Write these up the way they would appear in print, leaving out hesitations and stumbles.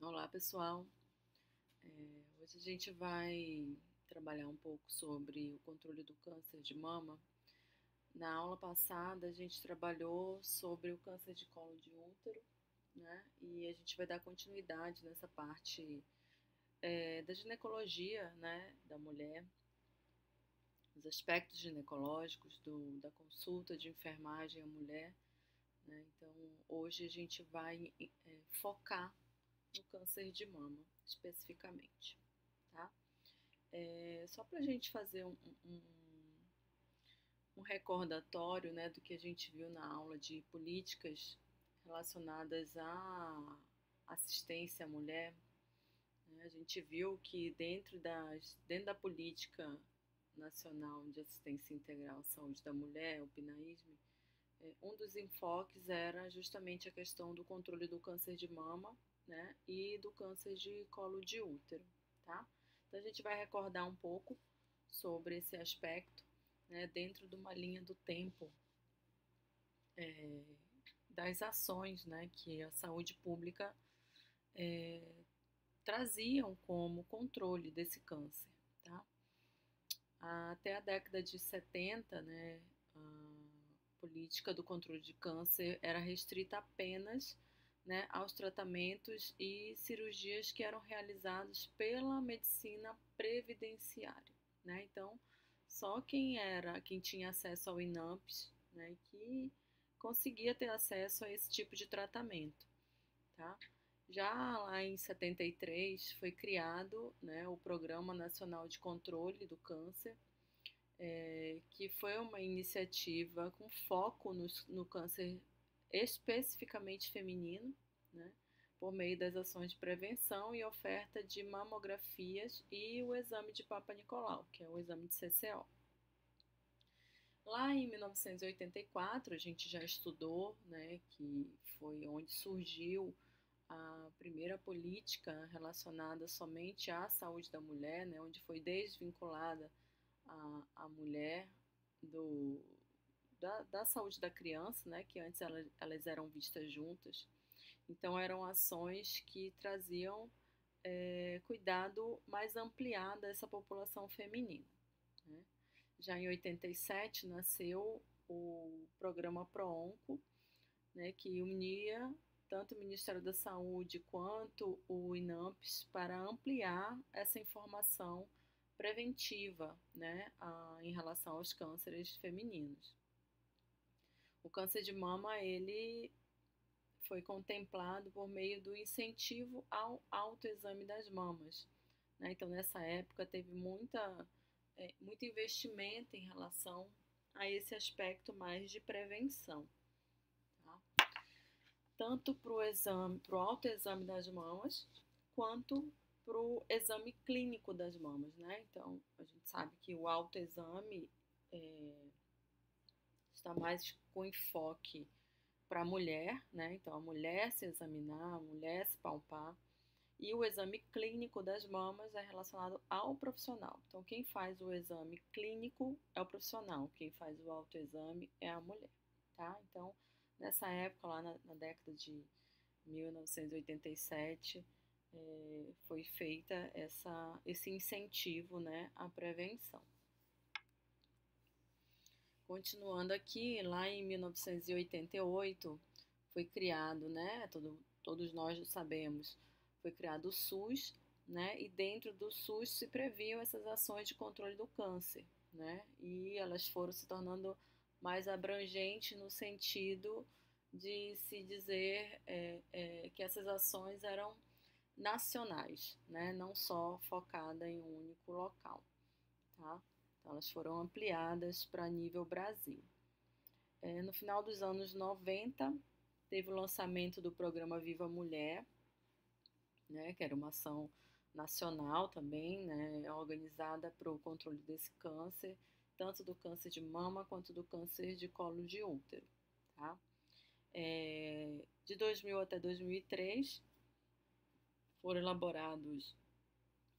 Olá, pessoal. Hoje a gente vai trabalhar um pouco sobre o controle do câncer de mama. Na aula passada, a gente trabalhou sobre o câncer de colo de útero, né? E a gente vai dar continuidade nessa parte da ginecologia, né, da mulher, os aspectos ginecológicos da consulta de enfermagem à mulher, né? Então, hoje a gente vai focar no câncer de mama, especificamente, tá? Só para a gente fazer um recordatório, né, do que a gente viu na aula de políticas relacionadas à assistência à mulher, né, a gente viu que dentro da política nacional de assistência integral à saúde da mulher, o PNAISM, um dos enfoques era justamente a questão do controle do câncer de mama, né, e do câncer de colo de útero, tá? Então a gente vai recordar um pouco sobre esse aspecto, né, dentro de uma linha do tempo é, das ações, né, que a saúde pública traziam como controle desse câncer, tá? Até a década de 70, né, a política do controle de câncer era restrita apenas, né, aos tratamentos e cirurgias que eram realizados pela medicina previdenciária, né? Então, só quem tinha acesso ao INAMPS, né, que conseguia ter acesso a esse tipo de tratamento, tá? Já lá em 73 foi criado, né, o Programa Nacional de Controle do Câncer, que foi uma iniciativa com foco no câncer especificamente feminino, né, por meio das ações de prevenção e oferta de mamografias e o exame de Papa Nicolau, que é o exame de CCO. Lá em 1984, a gente já estudou, né, que foi onde surgiu a primeira política relacionada somente à saúde da mulher, né, onde foi desvinculada a mulher do, da saúde da criança, né, que antes elas eram vistas juntas. Então, eram ações que traziam cuidado mais ampliado a essa população feminina, né? Já em 87 nasceu o programa ProOnco, né, que unia tanto o Ministério da Saúde quanto o INAMPS para ampliar essa informação preventiva, né, em relação aos cânceres femininos. O câncer de mama, ele foi contemplado por meio do incentivo ao autoexame das mamas, né? Então, nessa época, teve muito investimento em relação a esse aspecto mais de prevenção, tá? Tanto para o exame, para o autoexame das mamas, quanto para o exame clínico das mamas, né? Então, a gente sabe que o autoexame está mais com enfoque para a mulher, né? Então, a mulher se examinar, a mulher se palpar. E o exame clínico das mamas é relacionado ao profissional. Então, quem faz o exame clínico é o profissional, quem faz o autoexame é a mulher, tá? Então, nessa época, lá na década de 1987, foi feita esse incentivo, né, à prevenção. Continuando aqui, lá em 1988, foi criado, né, todos nós sabemos, foi criado o SUS, né, e dentro do SUS se previam essas ações de controle do câncer, né, e elas foram se tornando mais abrangentes no sentido de se dizer que essas ações eram nacionais, né, não só focada em um único local, tá? Então, elas foram ampliadas para nível Brasil. No final dos anos 90, teve o lançamento do programa Viva Mulher, né, que era uma ação nacional também, né, organizada para o controle desse câncer, tanto do câncer de mama quanto do câncer de colo de útero, tá? De 2000 até 2003, foram elaborados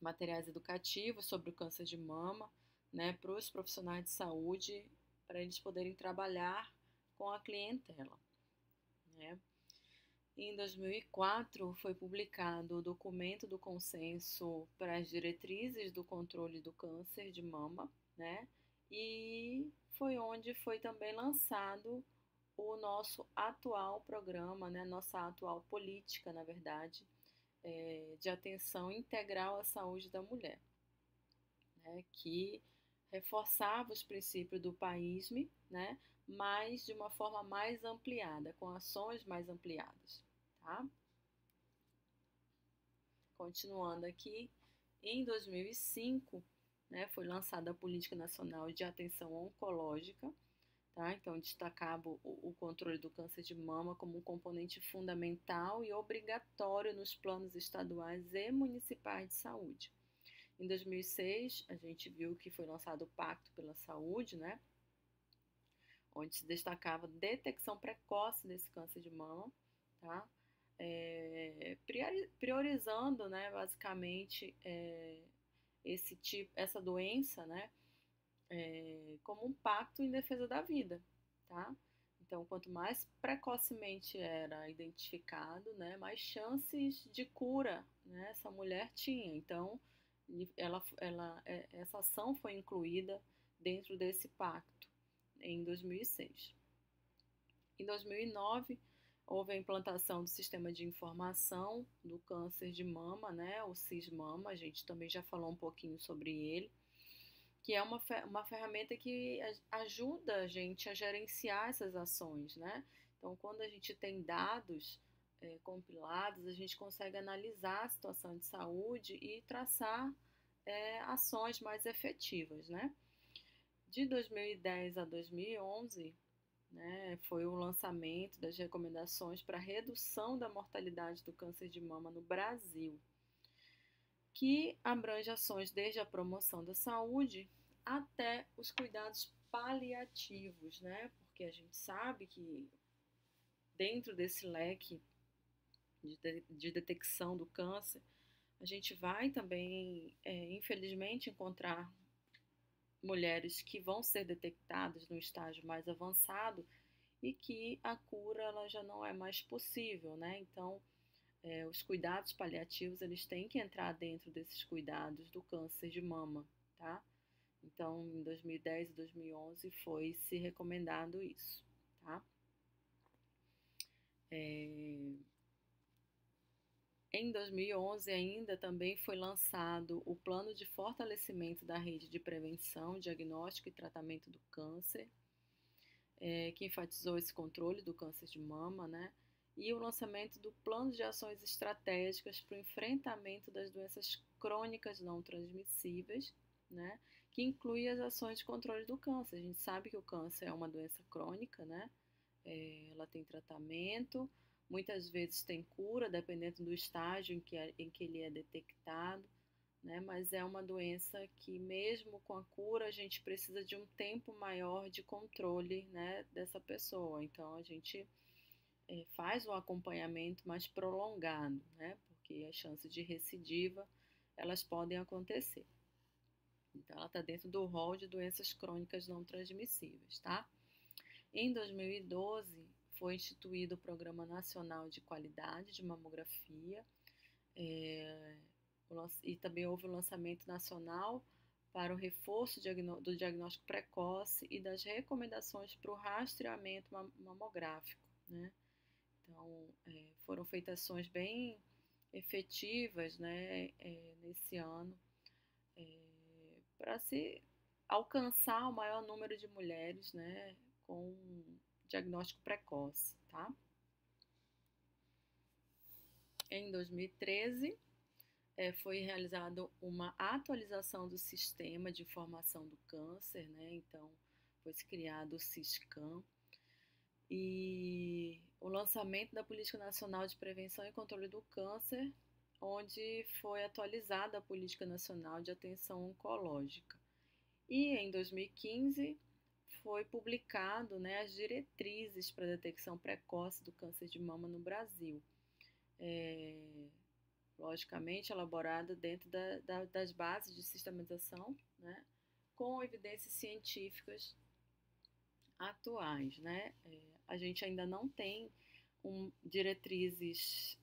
materiais educativos sobre o câncer de mama, né, para os profissionais de saúde, para eles poderem trabalhar com a clientela, né? Em 2004, foi publicado o documento do consenso para as diretrizes do controle do câncer de mama, né? E foi onde foi também lançado o nosso atual programa, né? Nossa atual política, na verdade, de atenção integral à saúde da mulher, né? Que reforçava os princípios do paísme, né? Mas de uma forma mais ampliada, com ações mais ampliadas, tá? Continuando aqui, em 2005, né, foi lançada a Política Nacional de Atenção Oncológica, tá? Então, destacava o controle do câncer de mama como um componente fundamental e obrigatório nos planos estaduais e municipais de saúde. Em 2006, a gente viu que foi lançado o Pacto pela Saúde, né, onde se destacava a detecção precoce desse câncer de mama, tá? Priorizando, né, basicamente, essa doença, né, como um pacto em defesa da vida, tá? Então, quanto mais precocemente era identificado, né, mais chances de cura, né, essa mulher tinha. Então, essa ação foi incluída dentro desse pacto em 2006. Em 2009, houve a implantação do Sistema de Informação do Câncer de Mama, né, o SIS-MAMA, a gente também já falou um pouquinho sobre ele, que é uma ferramenta que ajuda a gente a gerenciar essas ações, né? Então, quando a gente tem dados compilados, a gente consegue analisar a situação de saúde e traçar ações mais efetivas, né? De 2010 a 2011, né, foi o lançamento das recomendações para redução da mortalidade do câncer de mama no Brasil, que abrange ações desde a promoção da saúde até os cuidados paliativos, né? Porque a gente sabe que dentro desse leque de detecção do câncer, a gente vai também, infelizmente, encontrar mulheres que vão ser detectadas no estágio mais avançado e que a cura ela já não é mais possível, né? Então, os cuidados paliativos eles têm que entrar dentro desses cuidados do câncer de mama, tá? Então, em 2010 e 2011 foi se recomendado isso, tá? Em 2011 ainda também foi lançado o Plano de Fortalecimento da Rede de Prevenção, Diagnóstico e Tratamento do Câncer, que enfatizou esse controle do câncer de mama, né? E o lançamento do Plano de Ações Estratégicas para o Enfrentamento das Doenças Crônicas Não Transmissíveis, né? Que inclui as ações de controle do câncer. A gente sabe que o câncer é uma doença crônica, né? Ela tem tratamento, muitas vezes tem cura, dependendo do estágio em que ele é detectado, né? Mas é uma doença que mesmo com a cura a gente precisa de um tempo maior de controle, né, dessa pessoa. Então a gente faz um acompanhamento mais prolongado, né? Porque as chances de recidiva elas podem acontecer. Então ela está dentro do rol de doenças crônicas não transmissíveis, tá? Em 2012 foi instituído o Programa Nacional de Qualidade de Mamografia, e também houve o lançamento nacional para o reforço do diagnóstico precoce e das recomendações para o rastreamento mamográfico, né? Então, foram feitas ações bem efetivas, né, nesse ano, para se alcançar o maior número de mulheres, né, com diagnóstico precoce, tá? Em 2013, foi realizada uma atualização do sistema de informação do câncer, né? Então, foi criado o SISCAM e o lançamento da Política Nacional de Prevenção e Controle do Câncer, onde foi atualizada a Política Nacional de Atenção Oncológica. E em 2015 foi publicado, né, as diretrizes para a detecção precoce do câncer de mama no Brasil. Logicamente elaborada dentro das bases de sistematização, né, com evidências científicas atuais, né? A gente ainda não tem com diretrizes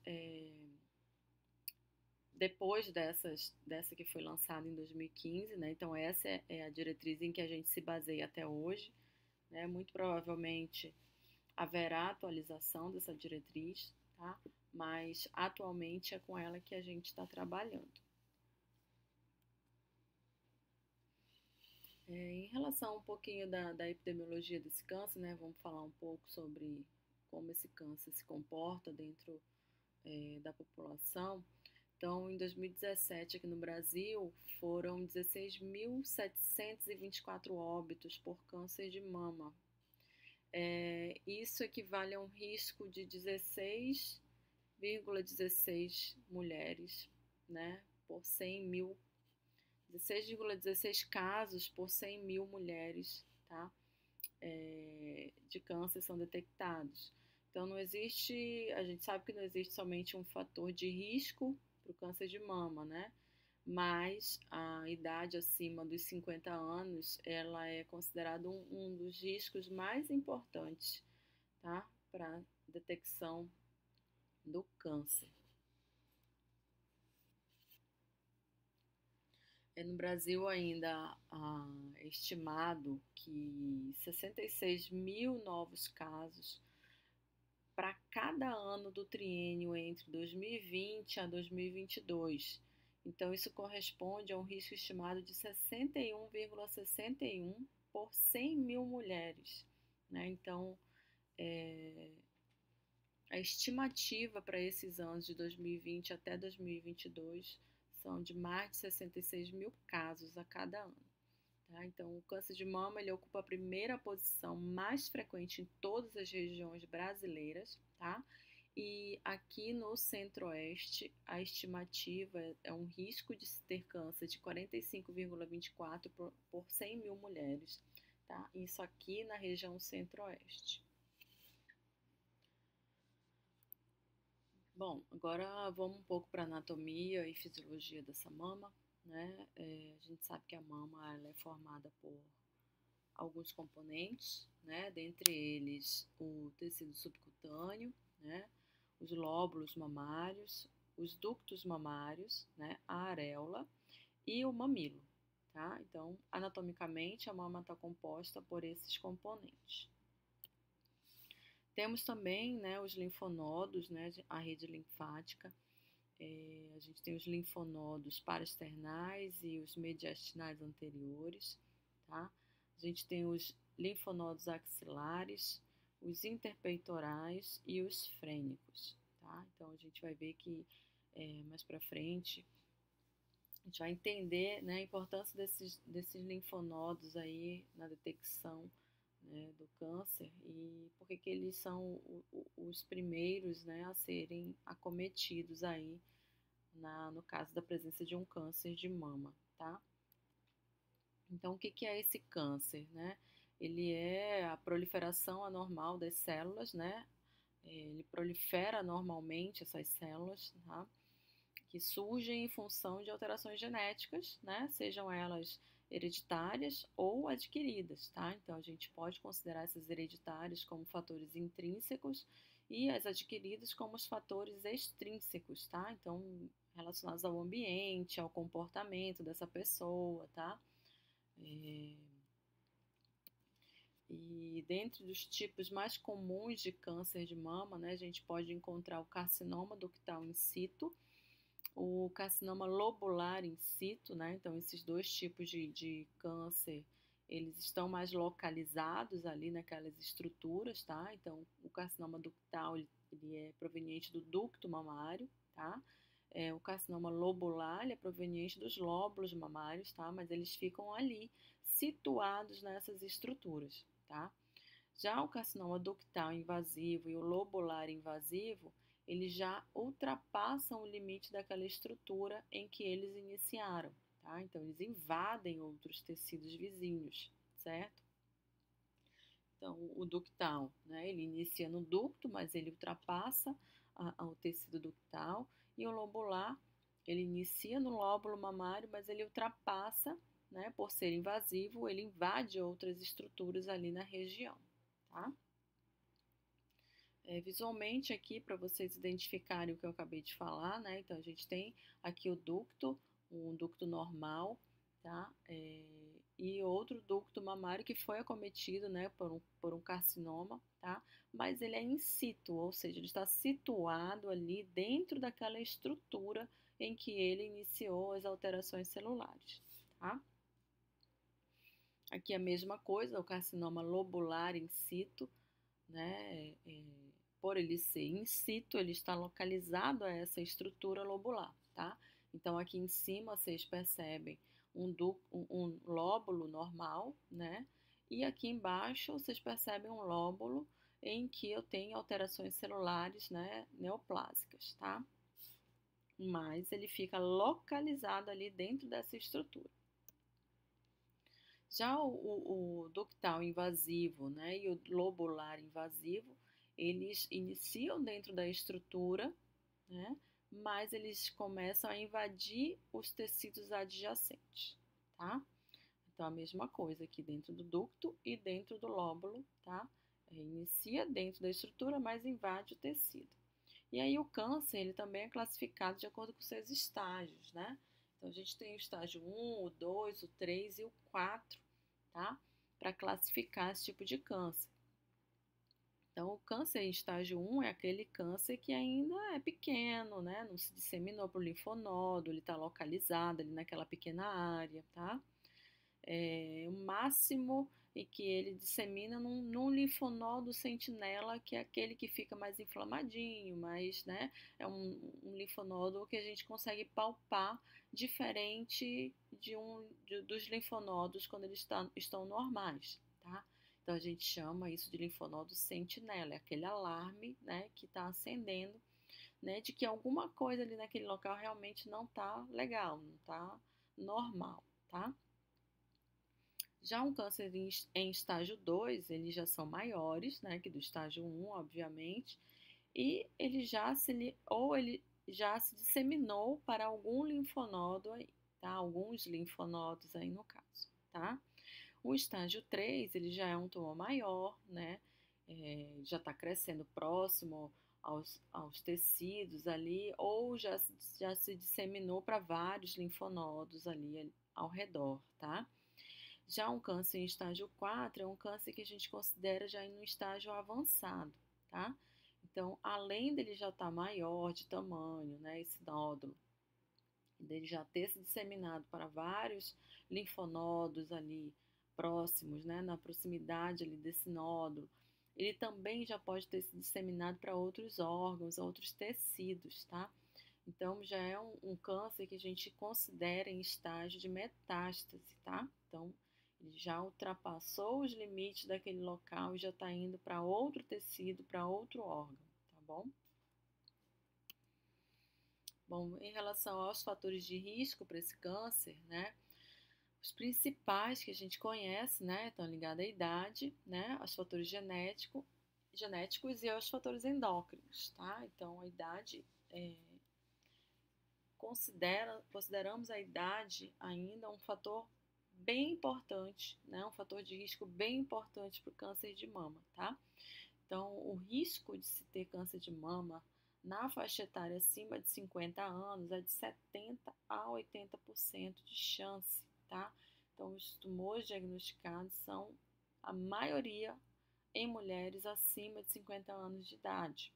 depois dessa que foi lançada em 2015, né? Então essa é a diretriz em que a gente se baseia até hoje, né? Muito provavelmente haverá atualização dessa diretriz, tá? Mas atualmente é com ela que a gente está trabalhando. Em relação um pouquinho da epidemiologia desse câncer, né? Vamos falar um pouco sobre como esse câncer se comporta dentro da população. Então, em 2017, aqui no Brasil, foram 16.724 óbitos por câncer de mama. Isso equivale a um risco de 16,16 mulheres, né, por 100 mil, 16,16 casos por 100 mil mulheres, tá, de câncer são detectados. Então, não existe, a gente sabe que não existe somente um fator de risco para o câncer de mama, né? Mas a idade acima dos 50 anos, ela é considerada um dos riscos mais importantes, tá? Para detecção do câncer. No Brasil ainda é estimado que 66 mil novos casos para cada ano do triênio entre 2020 a 2022. Então, isso corresponde a um risco estimado de 61,61 por 100 mil mulheres, né? Então, a estimativa para esses anos de 2020 até 2022 são de mais de 66 mil casos a cada ano. Tá? Então, o câncer de mama ele ocupa a primeira posição mais frequente em todas as regiões brasileiras, tá? E aqui no Centro-Oeste, a estimativa é um risco de se ter câncer de 45,24 por 100 mil mulheres, tá? Isso aqui na região Centro-Oeste. Bom, agora vamos um pouco para a anatomia e fisiologia dessa mama, né? A gente sabe que a mama ela é formada por alguns componentes, né? Dentre eles o tecido subcutâneo, né? Os lóbulos mamários, os ductos mamários, né? A areola e o mamilo, tá? Então, anatomicamente, a mama está composta por esses componentes. Temos também, né, os linfonodos, né, a rede linfática. A gente tem os linfonodos paraesternais e os mediastinais anteriores, tá? A gente tem os linfonodos axilares, os interpeitorais e os frênicos, tá? Então, a gente vai ver que mais para frente a gente vai entender, né, a importância desses linfonodos aí na detecção, né, do câncer e por que eles são os primeiros, né, a serem acometidos aí no caso da presença de um câncer de mama, tá? Então, o que é esse câncer, né? Ele é a proliferação anormal das células, né? Ele prolifera normalmente essas células, tá? Que surgem em função de alterações genéticas, né? Sejam elas hereditárias ou adquiridas, tá? Então, a gente pode considerar essas hereditárias como fatores intrínsecos e as adquiridas como os fatores extrínsecos, tá? Então, relacionados ao ambiente, ao comportamento dessa pessoa, tá? E dentre os tipos mais comuns de câncer de mama, né, a gente pode encontrar o carcinoma ductal in situ, o carcinoma lobular in situ, né? Então, esses dois tipos de câncer, eles estão mais localizados ali naquelas estruturas, tá? Então, o carcinoma ductal, ele é proveniente do ducto mamário, tá? O carcinoma lobular, ele é proveniente dos lóbulos mamários, tá? Mas eles ficam ali, situados nessas estruturas, tá? Já o carcinoma ductal invasivo e o lobular invasivo, eles já ultrapassam o limite daquela estrutura em que eles iniciaram, tá? Então, eles invadem outros tecidos vizinhos, certo? Então, o ductal, né, ele inicia no ducto, mas ele ultrapassa o tecido ductal, e o lobular, ele inicia no lóbulo mamário, mas ele ultrapassa, né, por ser invasivo, ele invade outras estruturas ali na região, tá? Visualmente aqui, para vocês identificarem o que eu acabei de falar, né? Então, a gente tem aqui o ducto, um ducto normal, tá? E outro ducto mamário que foi acometido, né, por um carcinoma, tá? Mas ele é in situ, ou seja, ele está situado ali dentro daquela estrutura em que ele iniciou as alterações celulares, tá? Aqui a mesma coisa, o carcinoma lobular in situ, né? Por ele ser in situ, ele está localizado a essa estrutura lobular, tá? Então, aqui em cima vocês percebem um lóbulo normal, né? E aqui embaixo vocês percebem um lóbulo em que eu tenho alterações celulares, né, neoplásicas, tá? Mas ele fica localizado ali dentro dessa estrutura. Já o ductal invasivo, né, e o lobular invasivo, eles iniciam dentro da estrutura, né, mas eles começam a invadir os tecidos adjacentes, tá? Então, a mesma coisa aqui dentro do ducto e dentro do lóbulo, tá? Inicia dentro da estrutura, mas invade o tecido. E aí o câncer, ele também é classificado de acordo com seus estágios, né? Então, a gente tem o estágio 1, o 2, o 3 e o 4, tá? Para classificar esse tipo de câncer. Então, o câncer em estágio 1 é aquele câncer que ainda é pequeno, né? Não se disseminou para o linfonodo, ele está localizado ali naquela pequena área, tá? O máximo em que ele dissemina num linfonodo sentinela, que é aquele que fica mais inflamadinho, mas, né, é um linfonodo que a gente consegue palpar diferente dos linfonodos quando eles estão normais, tá? Então, a gente chama isso de linfonodo sentinela, é aquele alarme, né, que está acendendo, né, de que alguma coisa ali naquele local realmente não está legal, não está normal, tá? Já um câncer em estágio 2, eles já são maiores, né, que do estágio 1, obviamente, e ele já se disseminou para algum linfonodo aí, tá? Alguns linfonodos aí no caso, tá? O estágio 3, ele já é um tumor maior, né? Já está crescendo próximo aos tecidos ali, ou já se disseminou para vários linfonodos ali ao redor, tá? Já um câncer em estágio 4 é um câncer que a gente considera já no estágio avançado, tá? Então, além dele já estar maior de tamanho, né, esse nódulo, dele já ter se disseminado para vários linfonodos ali próximos, né, na proximidade ali desse nódulo, ele também já pode ter se disseminado para outros órgãos, outros tecidos, tá? Então, já é um câncer que a gente considera em estágio de metástase, tá? Então, ele já ultrapassou os limites daquele local e já está indo para outro tecido, para outro órgão, tá bom? Bom, em relação aos fatores de risco para esse câncer, né? Os principais que a gente conhece, né? Estão ligados à idade, né? Aos fatores genéticos e aos fatores endócrinos, tá? Então, a idade consideramos a idade ainda um fator bem importante, né? Um fator de risco bem importante para o câncer de mama, tá? Então, o risco de se ter câncer de mama na faixa etária acima de 50 anos é de 70 a 80% de chance, tá? Então, os tumores diagnosticados são a maioria em mulheres acima de 50 anos de idade.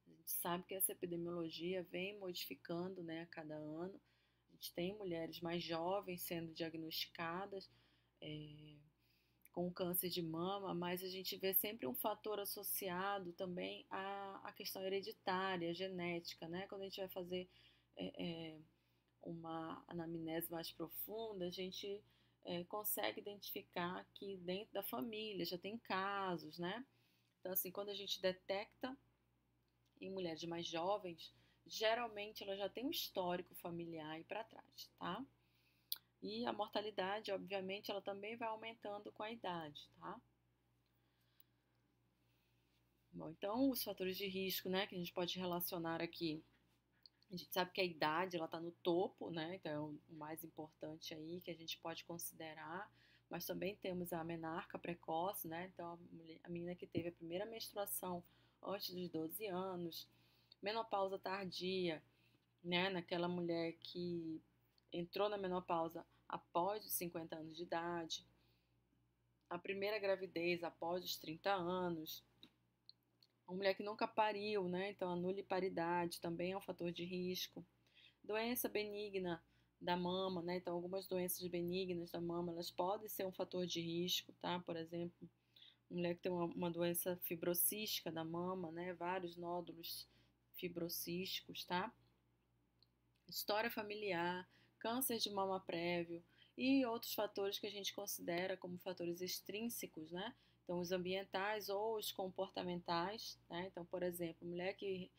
A gente sabe que essa epidemiologia vem modificando, né, a cada ano. A gente tem mulheres mais jovens sendo diagnosticadas com câncer de mama, mas a gente vê sempre um fator associado também à questão hereditária, genética, né? Quando a gente vai fazer uma anamnese mais profunda, a gente consegue identificar que dentro da família já tem casos, né? Então, assim, quando a gente detecta em mulheres mais jovens, geralmente ela já tem um histórico familiar aí para trás, tá? E a mortalidade, obviamente, ela também vai aumentando com a idade, tá? Bom, então, os fatores de risco, né, que a gente pode relacionar aqui, a gente sabe que a idade, ela está no topo, né, então é o mais importante aí que a gente pode considerar, mas também temos a menarca precoce, né, então a menina que teve a primeira menstruação antes dos 12 anos, menopausa tardia, né, naquela mulher que entrou na menopausa após os 50 anos de idade, a primeira gravidez após os 30 anos, uma mulher que nunca pariu, né, então a nuliparidade também é um fator de risco, doença benigna da mama, né, então algumas doenças benignas da mama, elas podem ser um fator de risco, tá, por exemplo, mulher que tem uma doença fibrocística da mama, né, vários nódulos fibrocísticos, tá? História familiar, câncer de mama prévio e outros fatores que a gente considera como fatores extrínsecos, né? Então, os ambientais ou os comportamentais, né? Então, por exemplo, mulher que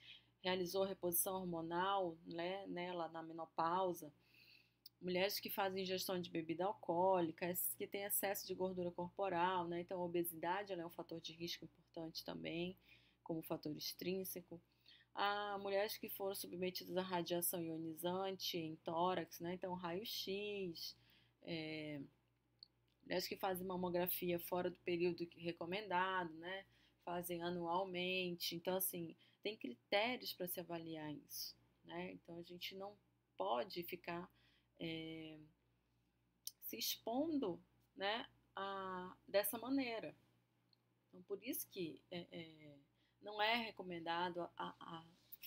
realizou reposição hormonal, né, nela na menopausa, mulheres que fazem ingestão de bebida alcoólica, que têm excesso de gordura corporal, né? Então, a obesidade ela é um fator de risco importante também, como fator extrínseco. Há mulheres que foram submetidas à radiação ionizante em tórax, né? Então, raio-x, mulheres que fazem mamografia fora do período recomendado, né? Fazem anualmente. Então, assim, tem critérios para se avaliar isso, né? Então, a gente não pode ficar se expondo, né, dessa maneira. Então, por isso que não é recomendado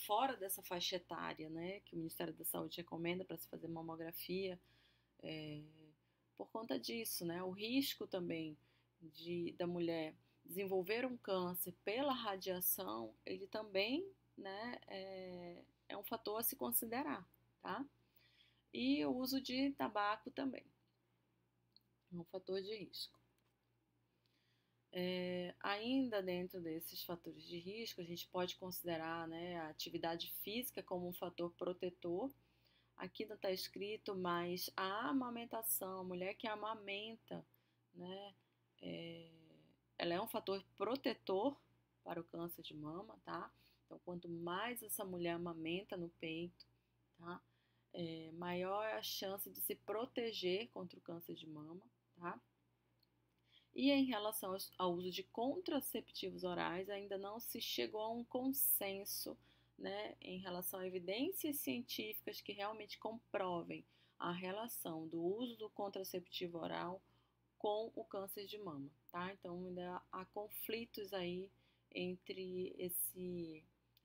fora dessa faixa etária, né, que o Ministério da Saúde recomenda para se fazer mamografia, é, por conta disso, né, o risco também da mulher desenvolver um câncer pela radiação, ele também, né, é um fator a se considerar, tá? E o uso de tabaco também é um fator de risco. Ainda dentro desses fatores de risco, a gente pode considerar, né, a atividade física como um fator protetor. Aqui não está escrito, mas a amamentação, a mulher que amamenta, né, ela é um fator protetor para o câncer de mama, tá? Então, quanto mais essa mulher amamenta no peito, tá? Maior é a chance de se proteger contra o câncer de mama, tá? E em relação ao uso de contraceptivos orais, ainda não se chegou a um consenso, né, em relação a evidências científicas que realmente comprovem a relação do uso do contraceptivo oral com o câncer de mama, tá? Então ainda há conflitos aí entre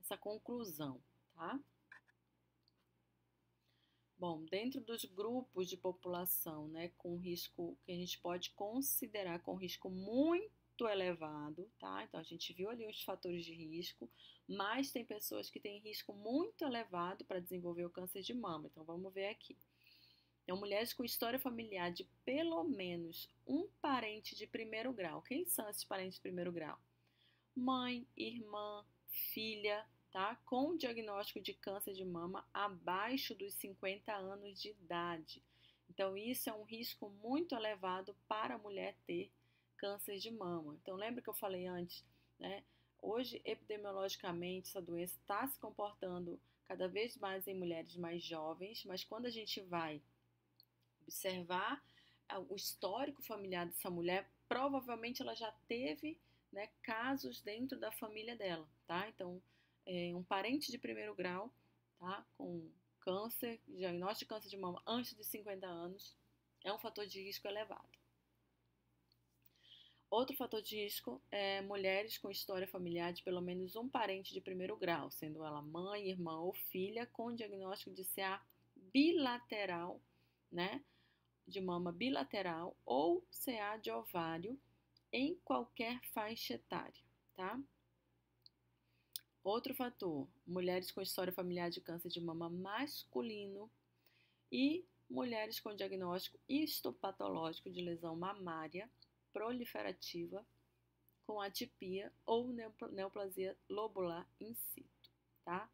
essa conclusão, tá? Bom, dentro dos grupos de população, né, com risco que a gente pode considerar com risco muito elevado, tá? Então a gente viu ali os fatores de risco, mas tem pessoas que têm risco muito elevado para desenvolver o câncer de mama. Então vamos ver aqui. Então, mulheres com história familiar de pelo menos um parente de primeiro grau. Quem são esses parentes de primeiro grau? Mãe, irmã, filha, tá? Com diagnóstico de câncer de mama abaixo dos 50 anos de idade. Então, isso é um risco muito elevado para a mulher ter câncer de mama. Então, lembra que eu falei antes, né? Hoje, epidemiologicamente, essa doença está se comportando cada vez mais em mulheres mais jovens, mas quando a gente vai observar o histórico familiar dessa mulher, provavelmente ela já teve, né, casos dentro da família dela, tá? Então, um parente de primeiro grau, tá, com câncer, diagnóstico de câncer de mama antes de 50 anos, é um fator de risco elevado. Outro fator de risco é mulheres com história familiar de pelo menos um parente de primeiro grau, sendo ela mãe, irmã ou filha, com diagnóstico de CA bilateral, né, de mama bilateral ou CA de ovário em qualquer faixa etária, tá? Outro fator, mulheres com história familiar de câncer de mama masculino e mulheres com diagnóstico histopatológico de lesão mamária proliferativa com atipia ou neoplasia lobular in situ, tá?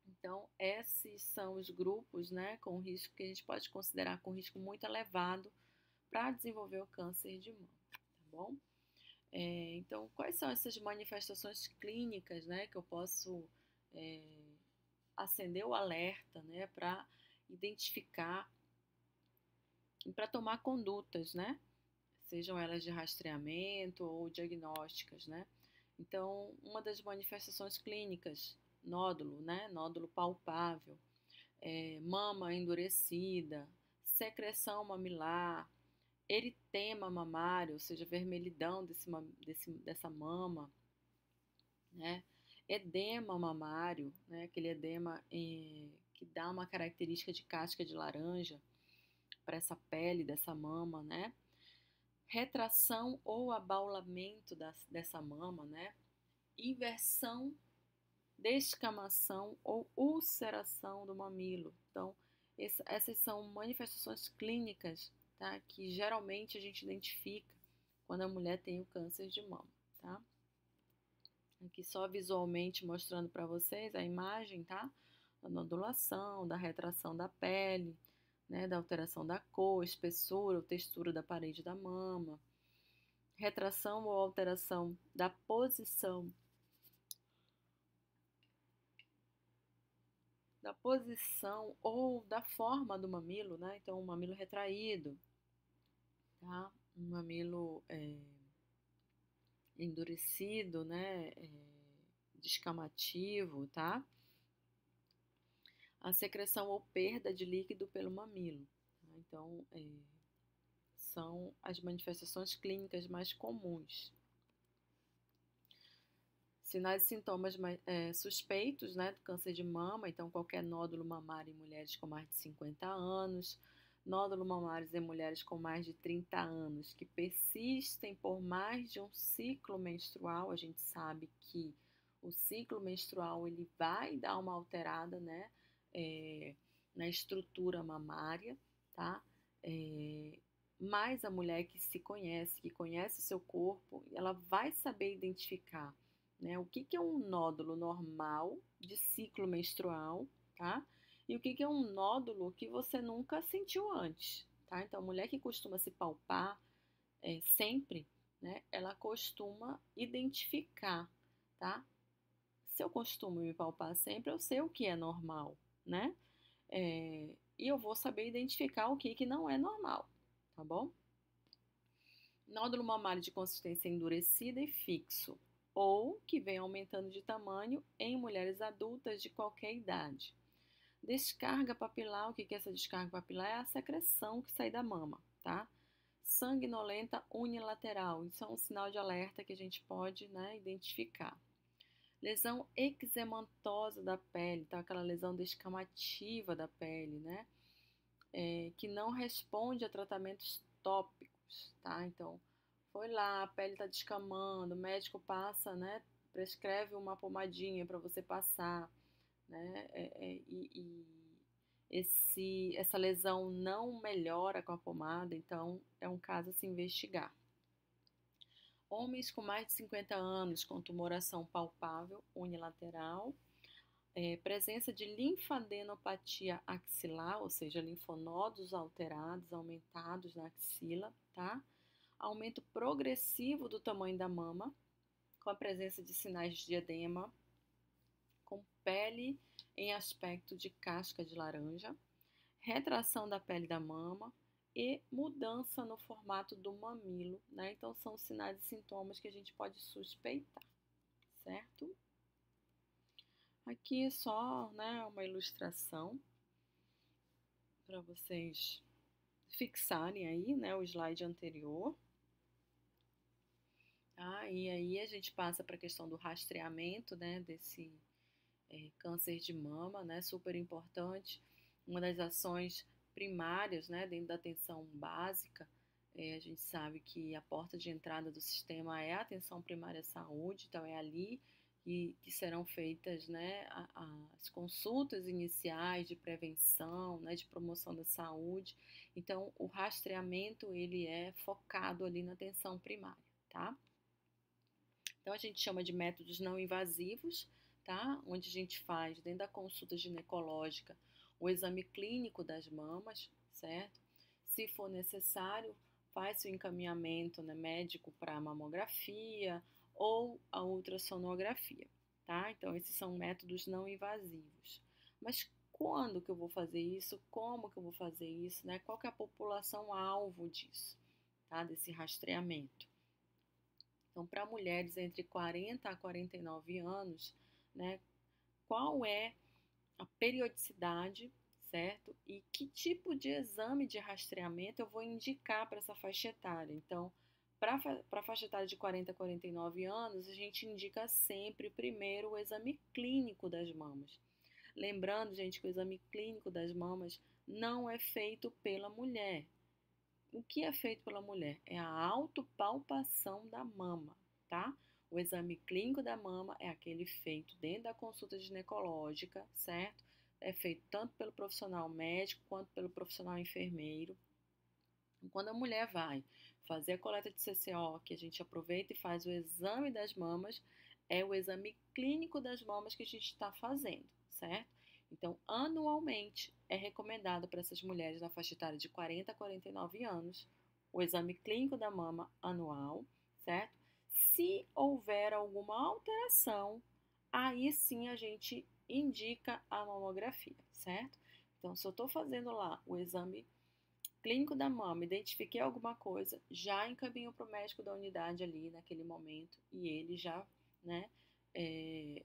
Então, esses são os grupos, né, com risco que a gente pode considerar com risco muito elevado para desenvolver o câncer de mama, tá bom? Então, quais são essas manifestações clínicas, né, que eu posso acender o alerta, né, para identificar e para tomar condutas, né, sejam elas de rastreamento ou diagnósticas, né? Então, uma das manifestações clínicas, nódulo, né? Nódulo palpável, mama endurecida, secreção mamilar, eritema mamário, ou seja, vermelhidão dessa mama, né? Edema mamário, né? Aquele edema que dá uma característica de casca de laranja para essa pele dessa mama, né? Retração ou abaulamento dessa mama, né? Inversão, descamação ou ulceração do mamilo. Então, essas são manifestações clínicas, tá? Que geralmente a gente identifica quando a mulher tem o câncer de mama, tá? Aqui só visualmente mostrando para vocês a imagem, tá? Da nodulação, da retração da pele, né? Da alteração da cor, espessura ou textura da parede da mama, retração ou alteração da posição ou da forma do mamilo, né? Então, um mamilo retraído, tá? Um mamilo endurecido, né? Descamativo, tá? A secreção ou perda de líquido pelo mamilo. Tá? Então, são as manifestações clínicas mais comuns. Sinais e sintomas suspeitos, né, do câncer de mama, então qualquer nódulo mamário em mulheres com mais de 50 anos, nódulo mamários em mulheres com mais de 30 anos, que persistem por mais de um ciclo menstrual. A gente sabe que o ciclo menstrual ele vai dar uma alterada, né, na estrutura mamária, tá? Mas a mulher que se conhece, que conhece o seu corpo, ela vai saber identificar, né, o que é um nódulo normal de ciclo menstrual, tá? E o que é um nódulo que você nunca sentiu antes, tá? Então, a mulher que costuma se palpar sempre, né, ela costuma identificar, tá? Se eu costumo me palpar sempre, eu sei o que é normal, né? E eu vou saber identificar o que não é normal, tá bom? Nódulo mamário de consistência endurecida e fixo, ou que vem aumentando de tamanho em mulheres adultas de qualquer idade. Descarga papilar, o que é essa descarga papilar? É a secreção que sai da mama, tá? Sanguinolenta unilateral, isso é um sinal de alerta que a gente pode, né, identificar. Lesão eczemantosa da pele, tá? Aquela lesão descamativa da pele, né? Que não responde a tratamentos tópicos, tá? Então, foi lá, a pele está descamando, o médico passa, né? Prescreve uma pomadinha para você passar, né? Essa lesão não melhora com a pomada, então é um caso a se investigar. Homens com mais de 50 anos com tumoração palpável unilateral, presença de linfadenopatia axilar, ou seja, linfonodos alterados, aumentados na axila, tá? Aumento progressivo do tamanho da mama, com a presença de sinais de edema, com pele em aspecto de casca de laranja, retração da pele da mama e mudança no formato do mamilo, né? Então, são sinais e sintomas que a gente pode suspeitar, certo? Aqui é só, né, uma ilustração para vocês fixarem aí, né, o slide anterior. E aí a gente passa para a questão do rastreamento, né, desse câncer de mama, né, super importante. Uma das ações primárias, né, dentro da atenção básica, a gente sabe que a porta de entrada do sistema é a atenção primária à saúde, então é ali que serão feitas, né, as consultas iniciais de prevenção, né, de promoção da saúde. Então, o rastreamento ele é focado ali na atenção primária, tá? Então, a gente chama de métodos não invasivos, tá? Onde a gente faz, dentro da consulta ginecológica, o exame clínico das mamas, certo? Se for necessário, faz o encaminhamento, né, médico para a mamografia ou a ultrassonografia, tá? Então, esses são métodos não invasivos. Mas quando que eu vou fazer isso? Como que eu vou fazer isso, né? Qual que é a população alvo disso, tá? Desse rastreamento? Então, para mulheres entre 40 a 49 anos, né, qual é a periodicidade, certo? E que tipo de exame de rastreamento eu vou indicar para essa faixa etária. Então, para a faixa etária de 40 a 49 anos, a gente indica sempre primeiro o exame clínico das mamas. Lembrando, gente, que o exame clínico das mamas não é feito pela mulher. O que é feito pela mulher? É a autopalpação da mama, tá? O exame clínico da mama é aquele feito dentro da consulta ginecológica, certo? É feito tanto pelo profissional médico quanto pelo profissional enfermeiro. Quando a mulher vai fazer a coleta de CCO, que a gente aproveita e faz o exame das mamas, é o exame clínico das mamas que a gente está fazendo, certo? Então, anualmente é recomendado para essas mulheres na faixa etária de 40 a 49 anos o exame clínico da mama anual, certo? Se houver alguma alteração, aí sim a gente indica a mamografia, certo? Então, se eu estou fazendo lá o exame clínico da mama, identifiquei alguma coisa, já encaminho para o médico da unidade ali naquele momento e ele já, né,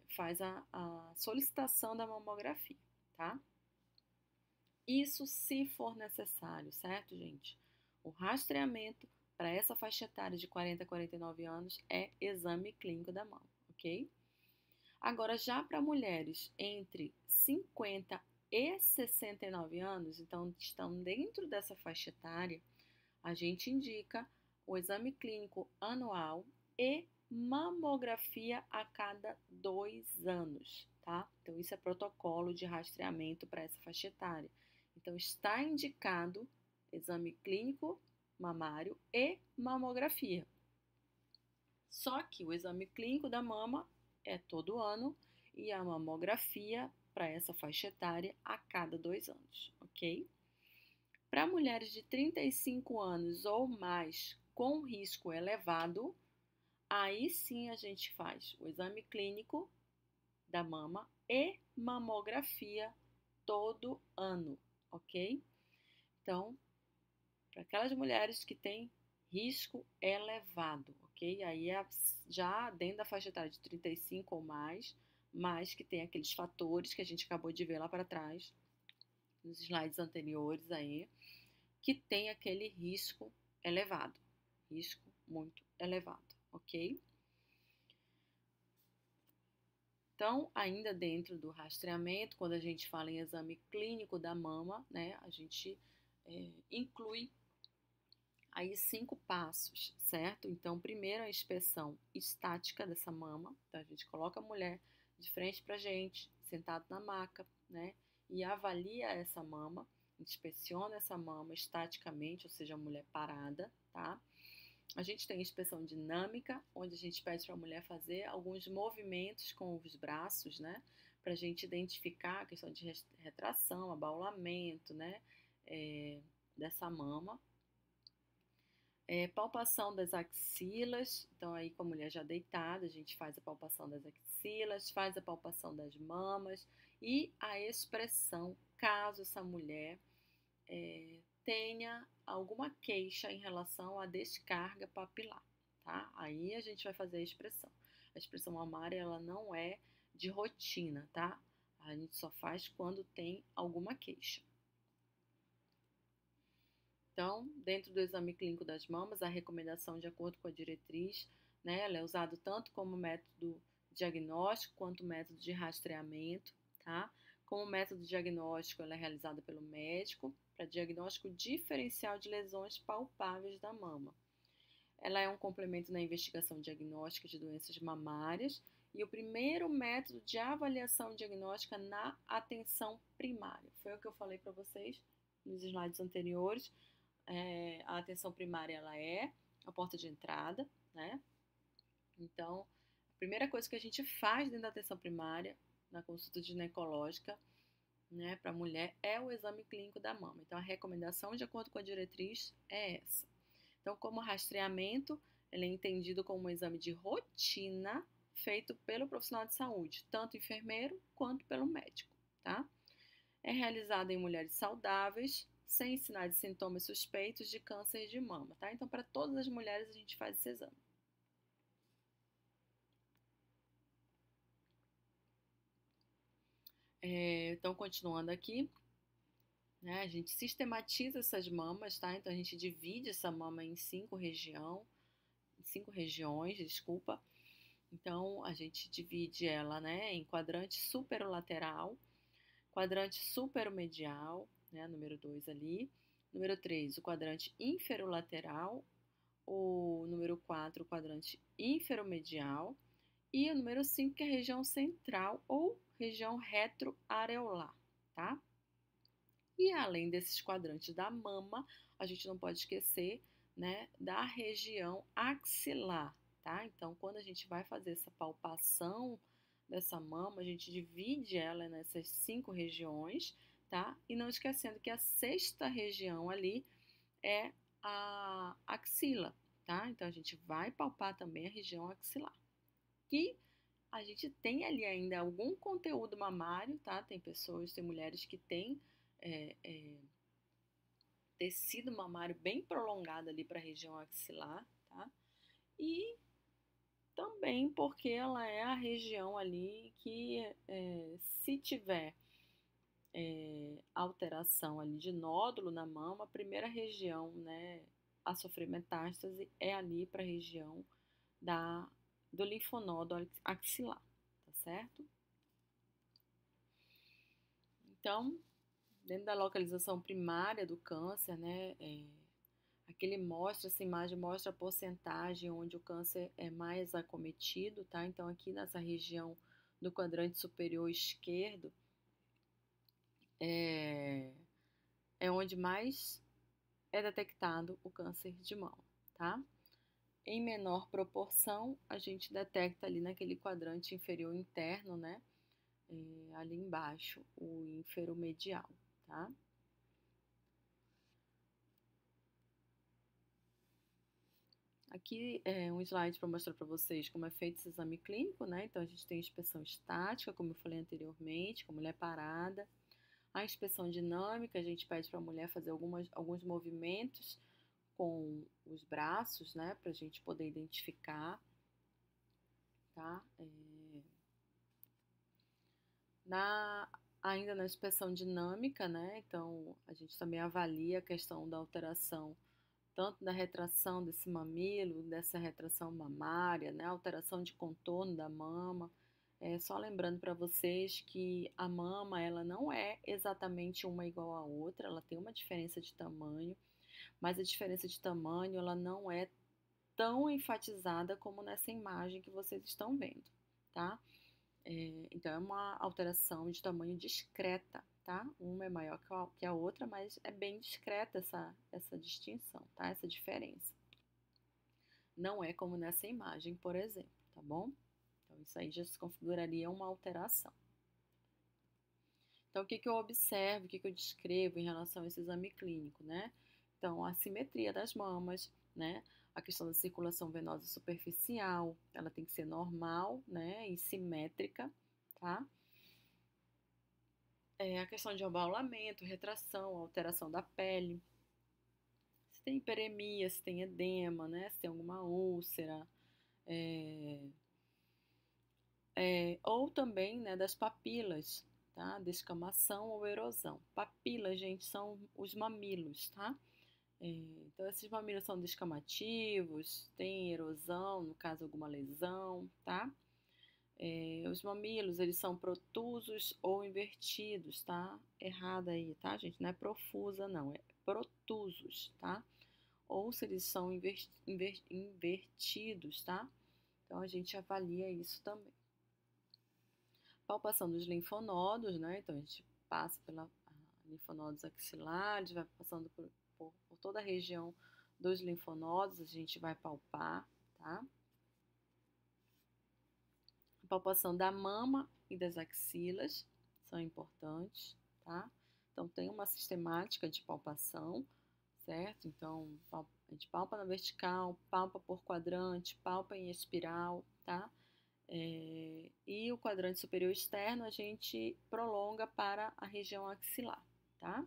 faz a solicitação da mamografia, tá? Isso se for necessário, certo, gente? O rastreamento para essa faixa etária de 40 a 49 anos é exame clínico da mama, ok? Agora, já para mulheres entre 50 e 69 anos, então estão dentro dessa faixa etária, a gente indica o exame clínico anual e mamografia a cada 2 anos, tá? Então, isso é protocolo de rastreamento para essa faixa etária. Então, está indicado exame clínico mamário e mamografia. Só que o exame clínico da mama é todo ano e a mamografia para essa faixa etária a cada 2 anos, ok? Para mulheres de 35 anos ou mais com risco elevado, aí sim a gente faz o exame clínico da mama e mamografia todo ano, ok? Então, para aquelas mulheres que têm risco elevado, ok? Aí é já dentro da faixa etária de 35 ou mais, mas que tem aqueles fatores que a gente acabou de ver lá para trás, nos slides anteriores aí, que tem aquele risco elevado, risco muito elevado, ok? Então, ainda dentro do rastreamento, quando a gente fala em exame clínico da mama, né, a gente inclui aí 5 passos, certo? Então, primeiro a inspeção estática dessa mama, então a gente coloca a mulher de frente pra gente, sentado na maca, né, e avalia essa mama, inspeciona essa mama estaticamente, ou seja, a mulher parada, tá? A gente tem inspeção dinâmica, onde a gente pede para a mulher fazer alguns movimentos com os braços, né? Para a gente identificar a questão de retração, abaulamento, né? Dessa mama. Palpação das axilas, então aí com a mulher já deitada, a gente faz a palpação das axilas, faz a palpação das mamas e a expressão, caso essa mulher tenha alguma queixa em relação à descarga papilar, tá? Aí a gente vai fazer a expressão. A expressão mamária, ela não é de rotina, tá? A gente só faz quando tem alguma queixa. Então, dentro do exame clínico das mamas, a recomendação de acordo com a diretriz, né, ela é usada tanto como método diagnóstico quanto método de rastreamento, tá? Como método diagnóstico, ela é realizada pelo médico para diagnóstico diferencial de lesões palpáveis da mama. Ela é um complemento na investigação diagnóstica de doenças mamárias e o primeiro método de avaliação diagnóstica na atenção primária. Foi o que eu falei para vocês nos slides anteriores. A atenção primária ela é a porta de entrada, né? Então, a primeira coisa que a gente faz dentro da atenção primária, na consulta ginecológica, né, para a mulher, é o exame clínico da mama. Então, a recomendação, de acordo com a diretriz, é essa. Então, como rastreamento, ele é entendido como um exame de rotina feito pelo profissional de saúde, tanto enfermeiro quanto pelo médico, tá? É realizado em mulheres saudáveis, sem sinais e sintomas suspeitos de câncer de mama, tá? Então, para todas as mulheres a gente faz esse exame. Então, continuando aqui, né, a gente sistematiza essas mamas, tá? Então, a gente divide essa mama em cinco regiões, desculpa. Então, a gente divide ela, né, em quadrante superolateral, quadrante superomedial, né, número 2 ali. Número 3, o quadrante inferolateral. O número 4, o quadrante inferomedial. E o número 5, que é a região central ou região retroareolar, tá? E além desses quadrantes da mama, a gente não pode esquecer, né, da região axilar, tá? Então, quando a gente vai fazer essa palpação dessa mama, a gente divide ela nessas 5 regiões, tá? E não esquecendo que a sexta região ali é a axila, tá? Então, a gente vai palpar também a região axilar. E a gente tem ali ainda algum conteúdo mamário, tá? Tem pessoas, tem mulheres que têm tecido mamário bem prolongado ali para a região axilar, tá? E também porque ela é a região ali que, se tiver alteração ali de nódulo na mama, a primeira região, né, a sofrer metástase é ali para a região do linfonodo axilar, tá certo? Então, dentro da localização primária do câncer, né, essa imagem mostra a porcentagem onde o câncer é mais acometido, tá? Então, aqui nessa região do quadrante superior esquerdo, é, é onde mais é detectado o câncer de mama, tá? Em menor proporção, a gente detecta ali naquele quadrante inferior interno, né? Ali embaixo, o inferomedial, tá? Aqui é um slide para mostrar para vocês como é feito esse exame clínico, né? Então, a gente tem a inspeção estática, como eu falei anteriormente, com a mulher parada. A inspeção dinâmica, a gente pede para a mulher fazer alguns movimentos com os braços, né? Para a gente poder identificar, tá? Na, ainda na inspeção dinâmica, né? Então, a gente também avalia a questão da alteração tanto da retração desse mamilo, dessa retração mamária, né? Alteração de contorno da mama. Só lembrando para vocês que a mama ela não é exatamente uma igual à outra, ela tem uma diferença de tamanho, mas a diferença de tamanho ela não é tão enfatizada como nessa imagem que vocês estão vendo, tá? Então, é uma alteração de tamanho discreta, tá? Uma é maior que a outra, mas é bem discreta essa distinção, tá? Essa diferença. Não é como nessa imagem, por exemplo, tá bom? Então, isso aí já se configuraria uma alteração. Então, o que que eu observo, o que que eu descrevo em relação a esse exame clínico, né? Então, a simetria das mamas, né? A questão da circulação venosa superficial, ela tem que ser normal, né? E simétrica, tá? A questão de abaulamento, retração, alteração da pele, se tem hiperemia, se tem edema, né? Se tem alguma úlcera, ou também, né, das papilas, tá? Descamação ou erosão. Papilas, gente, são os mamilos, tá? Então, esses mamilos são descamativos, tem erosão, no caso, alguma lesão, tá? Os mamilos, eles são protusos ou invertidos, tá? Errado aí, tá, gente? Não é profusa, não, é protusos, tá? Ou se eles são invertidos, tá? Então, a gente avalia isso também. Palpação dos linfonodos, né? Então, a gente passa pela linfonodos axilares, vai passando por toda a região dos linfonodos, a gente vai palpar, tá? A palpação da mama e das axilas são importantes, tá? Então, tem uma sistemática de palpação, certo? Então, a gente palpa na vertical, palpa por quadrante, palpa em espiral, tá? E o quadrante superior externo a gente prolonga para a região axilar, tá?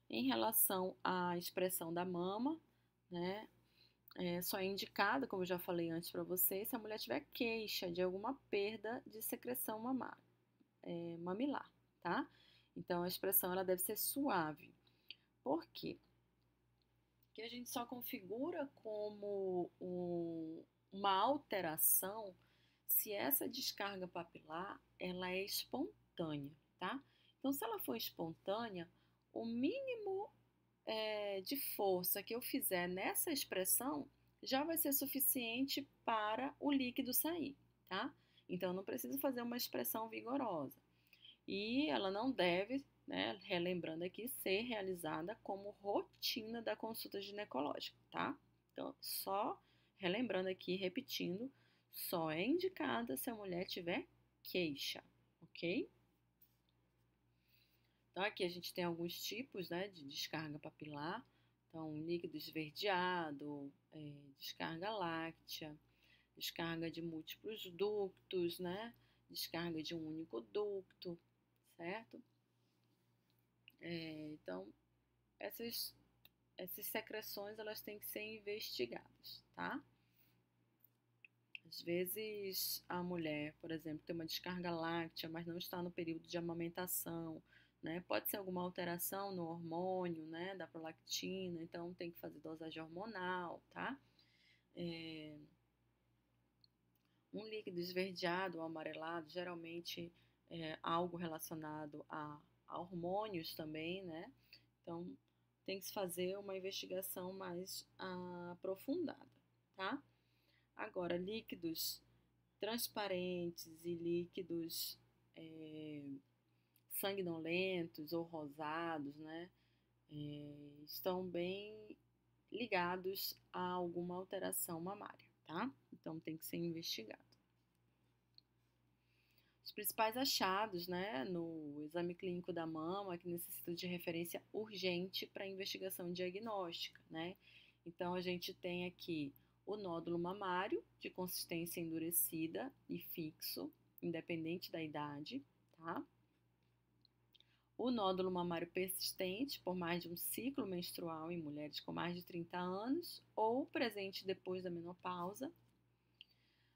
Em relação à expressão da mama, né? Só é indicada, como eu já falei antes para vocês, se a mulher tiver queixa de alguma perda de secreção mamária, mamilar, tá? Então, a expressão ela deve ser suave. Por quê? Porque a gente só configura como uma alteração se essa descarga papilar ela é espontânea, tá? Então, se ela for espontânea, o mínimo de força que eu fizer nessa expressão já vai ser suficiente para o líquido sair, tá? Então, eu não preciso fazer uma expressão vigorosa. E ela não deve, né, relembrando aqui, ser realizada como rotina da consulta ginecológica, tá? Então, só relembrando aqui, repetindo, só é indicada se a mulher tiver queixa, ok? Então, aqui a gente tem alguns tipos, né, de descarga papilar. Então, líquido esverdeado, descarga láctea, descarga de múltiplos ductos, né? Descarga de um único ducto, certo? Então, essas secreções elas têm que ser investigadas, tá? Às vezes a mulher, por exemplo, tem uma descarga láctea, mas não está no período de amamentação, né? Pode ser alguma alteração no hormônio, né, da prolactina, então tem que fazer dosagem hormonal, tá? Um líquido esverdeado ou amarelado, geralmente algo relacionado a hormônios também, né? Então, tem que se fazer uma investigação mais aprofundada, tá? Agora, líquidos transparentes e líquidos sanguinolentos ou rosados, né? Estão bem ligados a alguma alteração mamária, tá? Então, tem que ser investigado. Os principais achados, né, no exame clínico da mama que necessitam de referência urgente para investigação diagnóstica, né? Então, a gente tem aqui o nódulo mamário de consistência endurecida e fixo, independente da idade, tá? O nódulo mamário persistente por mais de um ciclo menstrual em mulheres com mais de 30 anos ou presente depois da menopausa.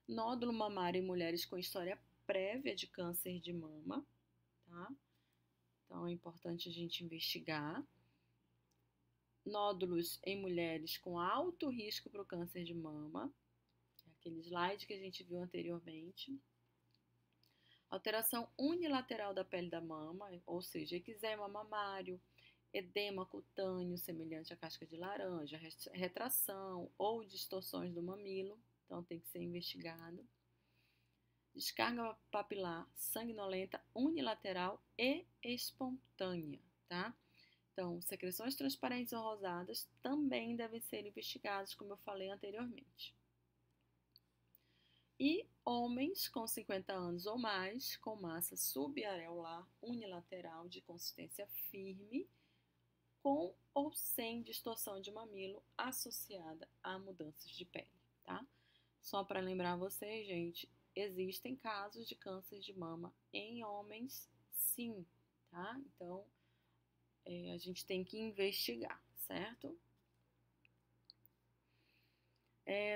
Nódulo mamário em mulheres com história prévia de câncer de mama, tá? Então é importante a gente investigar. Nódulos em mulheres com alto risco para o câncer de mama, aquele slide que a gente viu anteriormente. Alteração unilateral da pele da mama, ou seja, eczema mamário, edema cutâneo semelhante à casca de laranja, retração ou distorções do mamilo, então tem que ser investigado. Descarga papilar sanguinolenta unilateral e espontânea, tá? Então, secreções transparentes ou rosadas também devem ser investigadas, como eu falei anteriormente. E homens com 50 anos ou mais, com massa subareolar unilateral de consistência firme, com ou sem distorção de mamilo associada a mudanças de pele, tá? Só para lembrar vocês, gente, existem casos de câncer de mama em homens, sim, tá? Então, a gente tem que investigar, certo?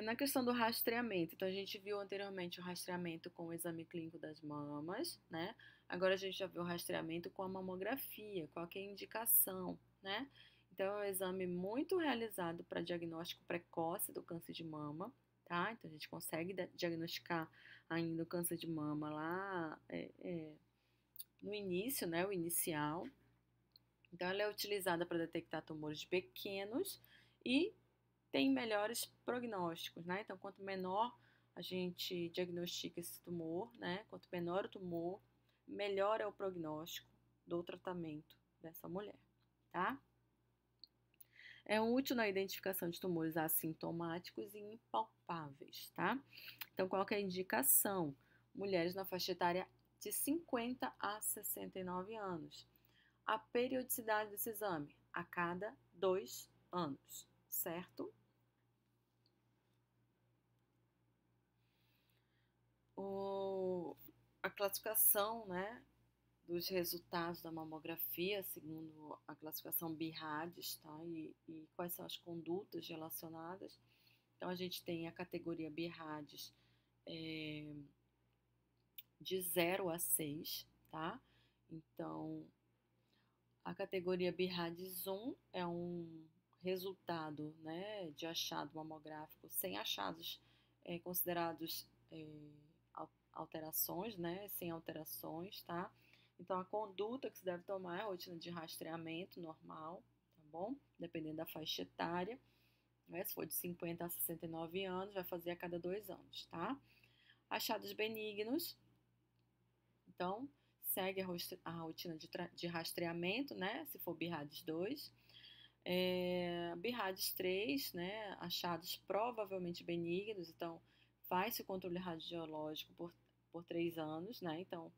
Na questão do rastreamento, então a gente viu anteriormente o rastreamento com o exame clínico das mamas, né? Agora a gente já viu o rastreamento com a mamografia, qual que é a indicação, né? Então é um exame muito realizado para diagnóstico precoce do câncer de mama, tá? Então a gente consegue diagnosticar ainda o câncer de mama lá no início, né? O inicial. Então ela é utilizada para detectar tumores pequenos e tem melhores prognósticos, né? Então, quanto menor a gente diagnostica esse tumor, né? Quanto menor o tumor, melhor é o prognóstico do tratamento dessa mulher, tá? É útil na identificação de tumores assintomáticos e impalpáveis, tá? Então, qual que é a indicação? Mulheres na faixa etária de 50 a 69 anos. A periodicidade desse exame? A cada 2 anos, certo? A classificação, né, dos resultados da mamografia, segundo a classificação BIRADS, tá? E quais são as condutas relacionadas. Então, a gente tem a categoria BIRADS de 0 a 6, tá? Então, a categoria BIRADS 1 é um resultado, né, de achado mamográfico sem achados considerados alterações, né, sem alterações, tá? Então, a conduta que se deve tomar é a rotina de rastreamento normal, tá bom? Dependendo da faixa etária, né? Se for de 50 a 69 anos, vai fazer a cada 2 anos, tá? Achados benignos, então, segue a rotina de rastreamento, né? Se for BIRADS 2. BIRADS 3, né? Achados provavelmente benignos, então, faz-se o controle radiológico por 3 anos, né? Então,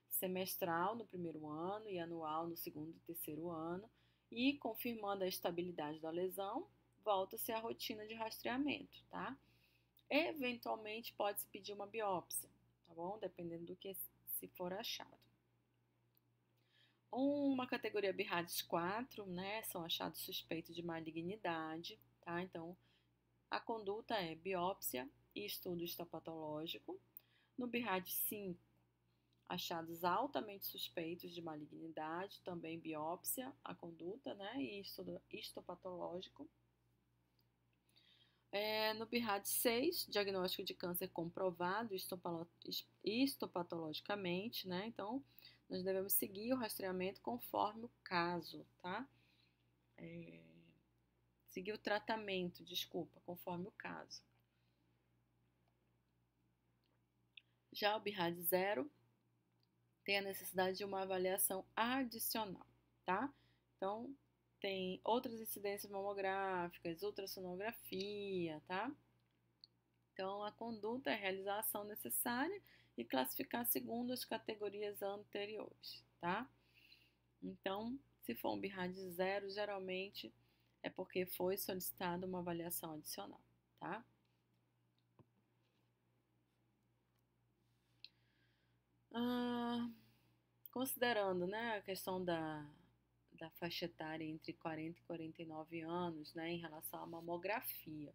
semestral no primeiro ano e anual no segundo e terceiro ano. E, confirmando a estabilidade da lesão, volta-se à rotina de rastreamento, tá? Eventualmente, pode-se pedir uma biópsia, tá bom? Dependendo do que se for achado. Uma categoria BIRADS 4, né, são achados suspeitos de malignidade, tá? Então, a conduta é biópsia e estudo histopatológico. No BIRADS 5, achados altamente suspeitos de malignidade, também biópsia, a conduta, né, e estudo histopatológico. No BIRADS 6, diagnóstico de câncer comprovado histopatologicamente, né? Então, nós devemos seguir o rastreamento conforme o caso, tá? Seguir o tratamento, desculpa, conforme o caso. Já o BIRADS 0 tem a necessidade de uma avaliação adicional, tá? Então, tem outras incidências mamográficas, ultrassonografia, tá? Então, a conduta é realizar a ação necessária e classificar segundo as categorias anteriores, tá? Então, se for um BIRADS 0, geralmente é porque foi solicitada uma avaliação adicional, tá? Considerando, né, a questão da faixa etária entre 40 e 49 anos, né, em relação à mamografia,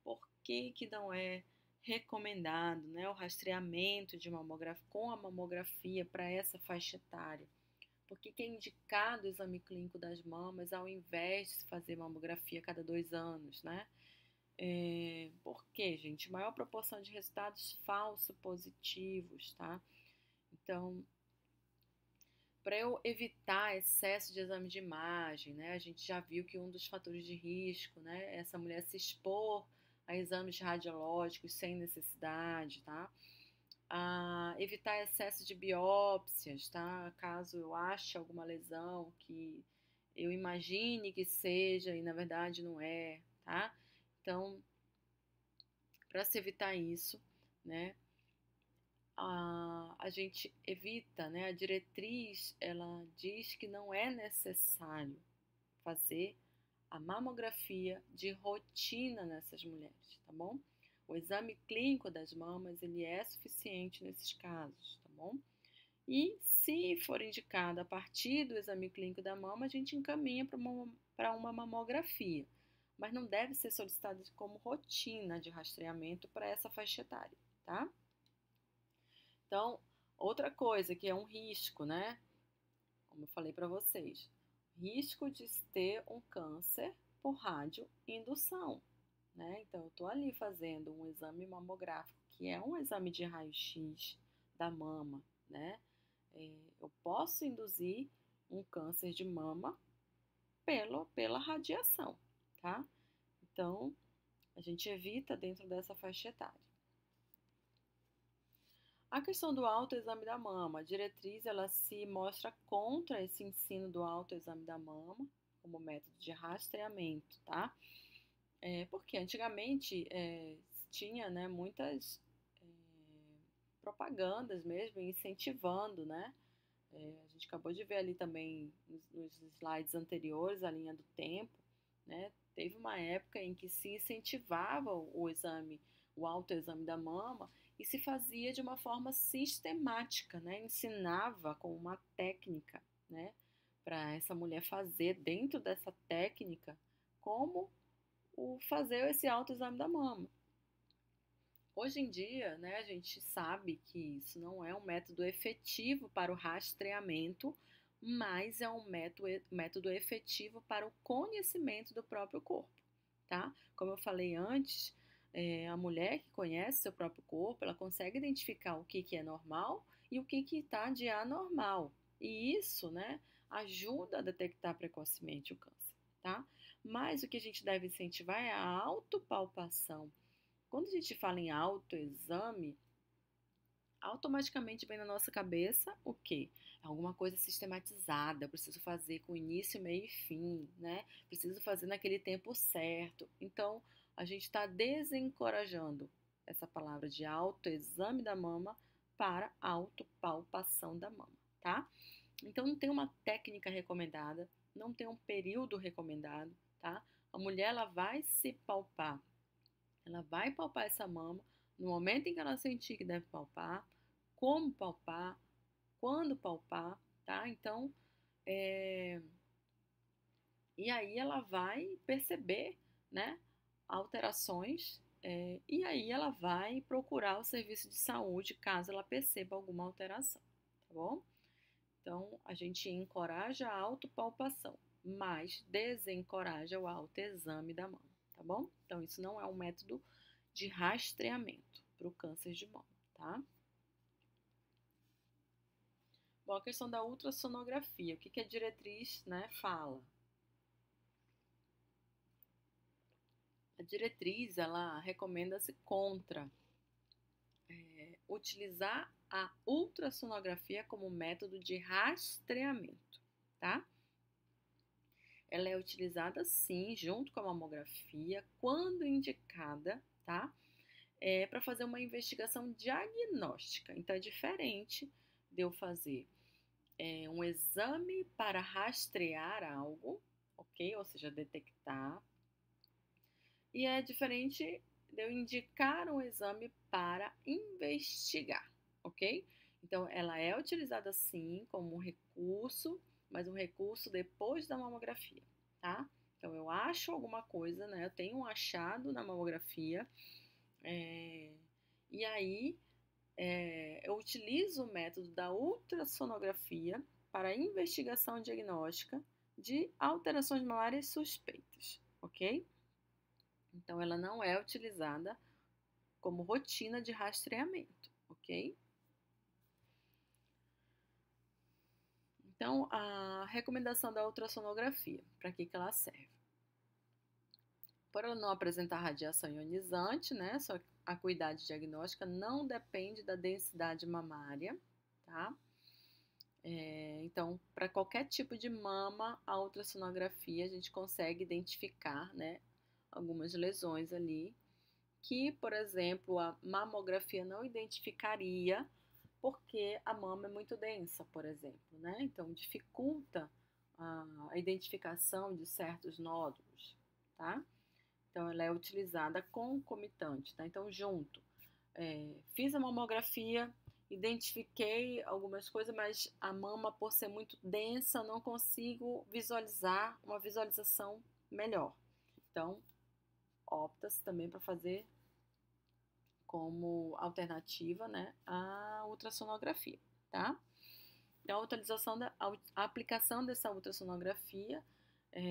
por que que não é recomendado, né, o rastreamento de mamografia com a mamografia para essa faixa etária? Por que que é indicado o exame clínico das mamas ao invés de se fazer mamografia a cada 2 anos, né? Por quê, gente? Maior proporção de resultados falso positivos, tá? Então, para eu evitar excesso de exame de imagem, né? A gente já viu que um dos fatores de risco, né, é essa mulher se expor a exames radiológicos sem necessidade, tá? Evitar excesso de biópsias, tá? Caso eu ache alguma lesão que eu imagine que seja e na verdade não é, tá? Então, para se evitar isso, né? A gente evita, né? A diretriz, ela diz que não é necessário fazer a mamografia de rotina nessas mulheres, tá bom? O exame clínico das mamas, ele é suficiente nesses casos, tá bom? E se for indicado a partir do exame clínico da mama, a gente encaminha para uma mamografia, mas não deve ser solicitado como rotina de rastreamento para essa faixa etária, tá? Então, outra coisa que é um risco, né? Como eu falei para vocês, risco de ter um câncer por radioindução, né? Então, eu estou ali fazendo um exame mamográfico, que é um exame de raio-x da mama, né? Eu posso induzir um câncer de mama pela radiação, tá? Então, a gente evita dentro dessa faixa etária. A questão do autoexame da mama, a diretriz ela se mostra contra esse ensino do autoexame da mama como método de rastreamento, tá? Porque antigamente tinha, né, muitas propagandas mesmo incentivando, né? A gente acabou de ver ali também nos slides anteriores a linha do tempo, né? Teve uma época em que se incentivava o exame, o autoexame da mama e se fazia de uma forma sistemática, né? Ensinava com uma técnica, né? Para essa mulher fazer dentro dessa técnica como fazer esse autoexame da mama. Hoje em dia, né, a gente sabe que isso não é um método efetivo para o rastreamento, mas é um método efetivo para o conhecimento do próprio corpo, tá? Como eu falei antes, a mulher que conhece seu próprio corpo, ela consegue identificar o que é normal e o que está de anormal. E isso, né, ajuda a detectar precocemente o câncer, tá? Mas o que a gente deve incentivar é a autopalpação. Quando a gente fala em autoexame, automaticamente vem na nossa cabeça o quê? É alguma coisa sistematizada, eu preciso fazer com início, meio e fim, né? Preciso fazer naquele tempo certo. Então, a gente está desencorajando essa palavra de autoexame da mama para autopalpação da mama, tá? Então, não tem uma técnica recomendada, não tem um período recomendado, tá? A mulher, ela vai se palpar, ela vai palpar essa mama no momento em que ela sentir que deve palpar, como palpar, quando palpar, tá? Então, é... e aí ela vai perceber, né, alterações, e aí ela vai procurar o serviço de saúde caso ela perceba alguma alteração, tá bom? Então, a gente encoraja a autopalpação, mas desencoraja o autoexame da mama, tá bom? Então, isso não é um método de rastreamento para o câncer de mama, tá? Bom, a questão da ultrassonografia, o que a diretriz, né, fala? A diretriz, ela recomenda-se contra utilizar a ultrassonografia como método de rastreamento, tá? Ela é utilizada sim, junto com a mamografia, quando indicada, tá? Para fazer uma investigação diagnóstica. Então, é diferente de eu fazer um exame para rastrear algo, ok? Ou seja, detectar. E é diferente de eu indicar um exame para investigar, ok? Então, ela é utilizada sim como um recurso, mas um recurso depois da mamografia, tá? Então, eu acho alguma coisa, né? Eu tenho um achado na mamografia, e aí eu utilizo o método da ultrassonografia para investigação diagnóstica de alterações mamárias suspeitas, ok? Então, ela não é utilizada como rotina de rastreamento, ok? Então, a recomendação da ultrassonografia, para que ela serve? Por ela não apresentar radiação ionizante, né? Sua acuidade diagnóstica não depende da densidade mamária, tá? Então, para qualquer tipo de mama, a ultrassonografia a gente consegue identificar, né, algumas lesões ali que, por exemplo, a mamografia não identificaria porque a mama é muito densa, por exemplo, né? Então, dificulta a identificação de certos nódulos, tá? Então, ela é utilizada concomitante, tá? Então, junto. Fiz a mamografia, identifiquei algumas coisas, mas a mama, por ser muito densa, não consigo visualizar uma visualização melhor. Então, opta-se também para fazer como alternativa, né, a ultrassonografia, tá? Então, a aplicação dessa ultrassonografia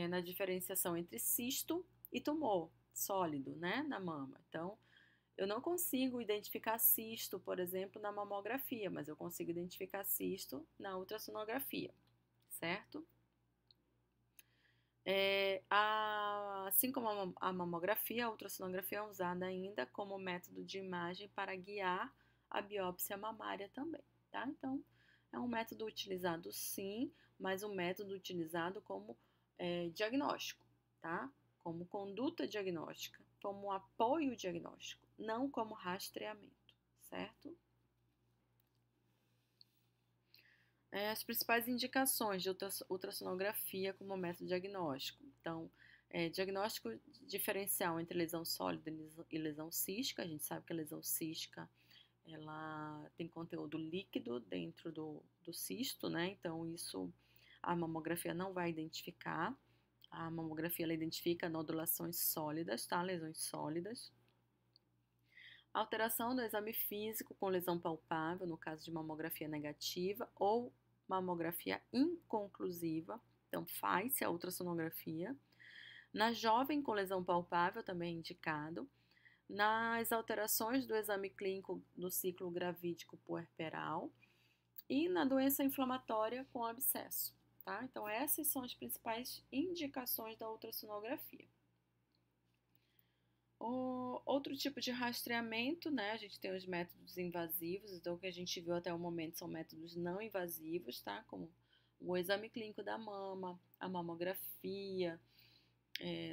na diferenciação entre cisto e tumor sólido, né, na mama. Então, eu não consigo identificar cisto, por exemplo, na mamografia, mas eu consigo identificar cisto na ultrassonografia, certo? Assim como a mamografia, a ultrassonografia é usada ainda como método de imagem para guiar a biópsia mamária também, tá? Então, é um método utilizado sim, mas um método utilizado como diagnóstico, tá? Como conduta diagnóstica, como apoio diagnóstico, não como rastreamento, certo? As principais indicações de ultrassonografia como método diagnóstico. Então, diagnóstico diferencial entre lesão sólida e lesão cística. A gente sabe que a lesão cística ela tem conteúdo líquido dentro do cisto, né? Então, isso a mamografia não vai identificar. A mamografia ela identifica nodulações sólidas, tá? Lesões sólidas. Alteração do exame físico com lesão palpável, no caso de mamografia negativa ou mamografia inconclusiva, então faz-se a ultrassonografia. Na jovem com lesão palpável também é indicado. Nas alterações do exame clínico do ciclo gravídico puerperal e na doença inflamatória com abscesso, tá? Então essas são as principais indicações da ultrassonografia. Outro tipo de rastreamento, né? A gente tem os métodos invasivos, então o que a gente viu até o momento são métodos não invasivos, tá? Como o exame clínico da mama, a mamografia,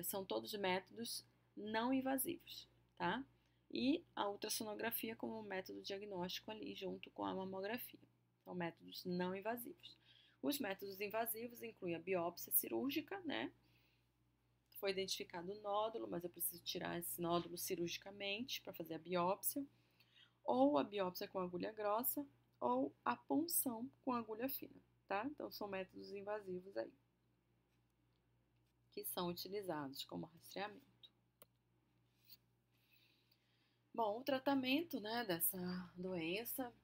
são todos métodos não invasivos, tá? E a ultrassonografia como método diagnóstico ali junto com a mamografia. São métodos não invasivos. Os métodos invasivos incluem a biópsia cirúrgica, né? Foi identificado o nódulo, mas eu preciso tirar esse nódulo cirurgicamente para fazer a biópsia, ou a biópsia com agulha grossa, ou a punção com agulha fina, tá? Então são métodos invasivos aí, que são utilizados como rastreamento. Bom, o tratamento, né, dessa doença,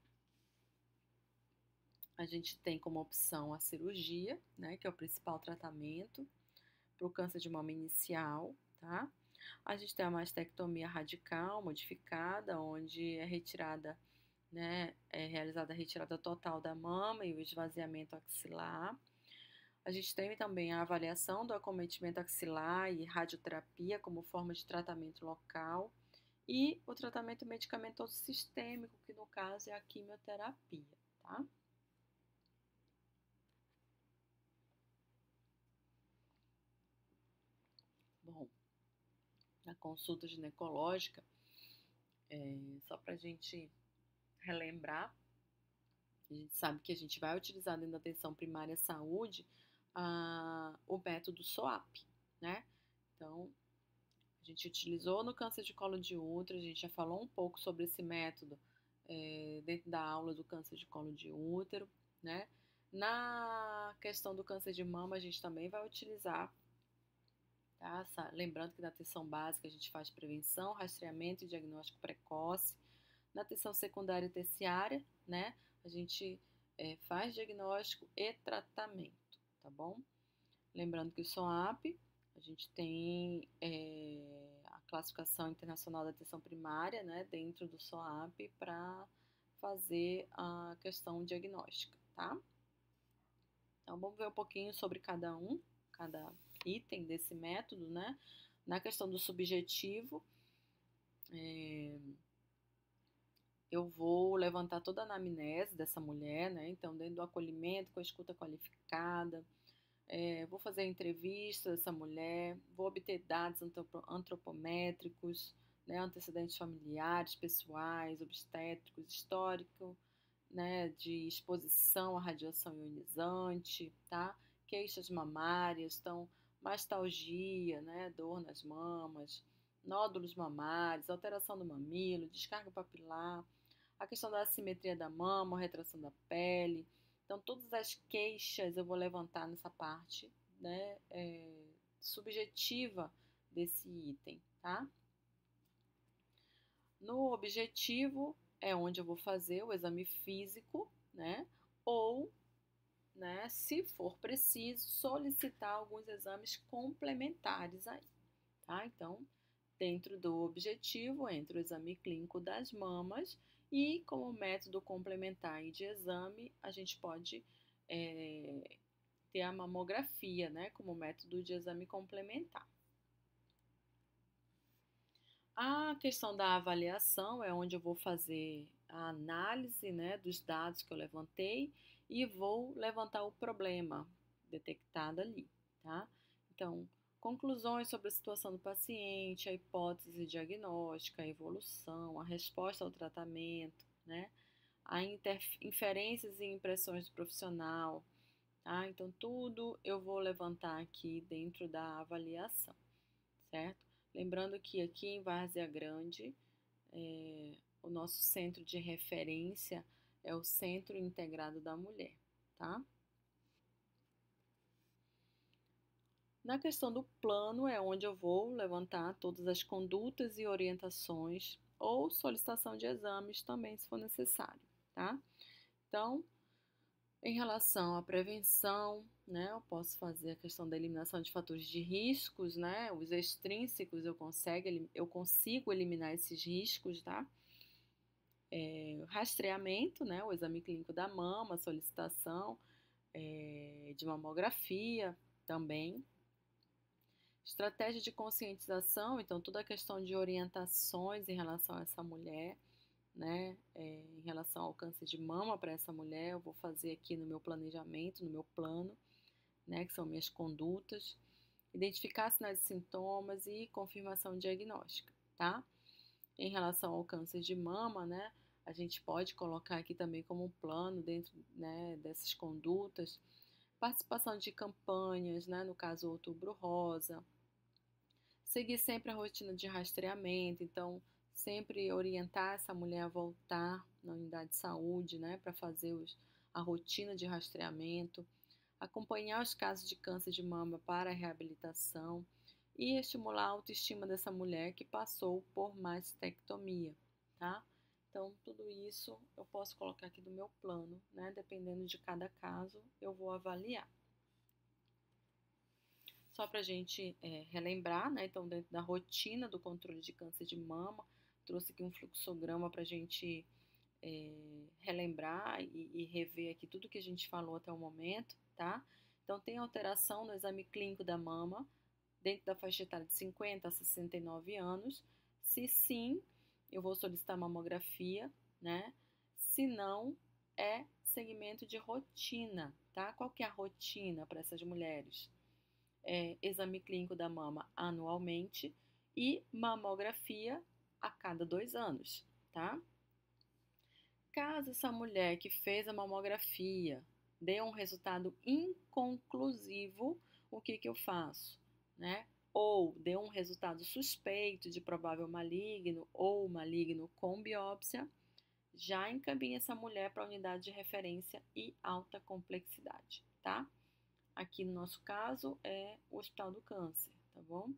a gente tem como opção a cirurgia, né, que é o principal tratamento para o câncer de mama inicial, tá? A gente tem a mastectomia radical modificada, onde é retirada, né, é realizada a retirada total da mama e o esvaziamento axilar. A gente tem também a avaliação do acometimento axilar e radioterapia como forma de tratamento local e o tratamento medicamentoso sistêmico, que no caso é a quimioterapia, tá? Bom, na consulta ginecológica, só para a gente relembrar, a gente sabe que a gente vai utilizar dentro da atenção primária à saúde o método SOAP, né? Então, a gente utilizou no câncer de colo de útero, a gente já falou um pouco sobre esse método dentro da aula do câncer de colo de útero, né? Na questão do câncer de mama, a gente também vai utilizar, tá? Lembrando que na atenção básica a gente faz prevenção, rastreamento e diagnóstico precoce. Na atenção secundária e terciária, né? A gente faz diagnóstico e tratamento, tá bom? Lembrando que o SOAP, a gente tem a classificação internacional da atenção primária, né, dentro do SOAP para fazer a questão diagnóstica, tá? Então, vamos ver um pouquinho sobre cada item desse método, né? Na questão do subjetivo, eu vou levantar toda a anamnese dessa mulher, né? Então, dentro do acolhimento, com a escuta qualificada, vou fazer a entrevista dessa mulher, vou obter dados antropométricos, né, antecedentes familiares, pessoais, obstétricos, histórico, né, de exposição à radiação ionizante, tá? Queixas mamárias, então, mastalgia, né, dor nas mamas, nódulos mamários, alteração do mamilo, descarga papilar, a questão da assimetria da mama, retração da pele. Então, todas as queixas eu vou levantar nessa parte, né, subjetiva desse item, tá? No objetivo é onde eu vou fazer o exame físico, né, ou, né, se for preciso, solicitar alguns exames complementares aí, tá? Então, dentro do objetivo, entra o exame clínico das mamas e, como método complementar de exame, a gente pode ter a mamografia, né, como método de exame complementar. A questão da avaliação é onde eu vou fazer a análise, né, dos dados que eu levantei e vou levantar o problema detectado ali, tá? Então, conclusões sobre a situação do paciente, a hipótese diagnóstica, a evolução, a resposta ao tratamento, né? A inferências e impressões do profissional, tá? Então, tudo eu vou levantar aqui dentro da avaliação, certo? Lembrando que aqui em Várzea Grande, o nosso centro de referência é o Centro Integrado da Mulher, tá? Na questão do plano é onde eu vou levantar todas as condutas e orientações ou solicitação de exames também, se for necessário, tá? Então, em relação à prevenção, né, eu posso fazer a questão da eliminação de fatores de riscos, né, os extrínsecos eu consigo eliminar esses riscos, tá? Rastreamento, né, o exame clínico da mama, solicitação de mamografia também. Estratégia de conscientização, então toda a questão de orientações em relação a essa mulher, né, em relação ao câncer de mama para essa mulher, eu vou fazer aqui no meu planejamento, no meu plano, né, que são minhas condutas, identificar sinais e sintomas e confirmação diagnóstica, tá? Em relação ao câncer de mama, né, a gente pode colocar aqui também como um plano dentro, né, dessas condutas, participação de campanhas, né, no caso Outubro Rosa, seguir sempre a rotina de rastreamento, então sempre orientar essa mulher a voltar na unidade de saúde, né, para fazer a rotina de rastreamento, acompanhar os casos de câncer de mama para a reabilitação e estimular a autoestima dessa mulher que passou por mastectomia, tá? Então, tudo isso eu posso colocar aqui no meu plano, né? Dependendo de cada caso, eu vou avaliar. Só para a gente relembrar, né? Então, dentro da rotina do controle de câncer de mama, trouxe aqui um fluxograma para a gente relembrar e rever aqui tudo que a gente falou até o momento, tá? Então, tem alteração no exame clínico da mama, dentro da faixa etária de 50 a 69 anos. Se sim, eu vou solicitar mamografia, né? Se não, é segmento de rotina, tá? Qual que é a rotina para essas mulheres? Exame clínico da mama anualmente e mamografia a cada 2 anos, tá? Caso essa mulher que fez a mamografia dê um resultado inconclusivo, o que eu faço, né? Ou dê um resultado suspeito de provável maligno ou maligno com biópsia, já encaminha essa mulher para a unidade de referência e alta complexidade, tá? Aqui no nosso caso é o Hospital do Câncer, tá bom?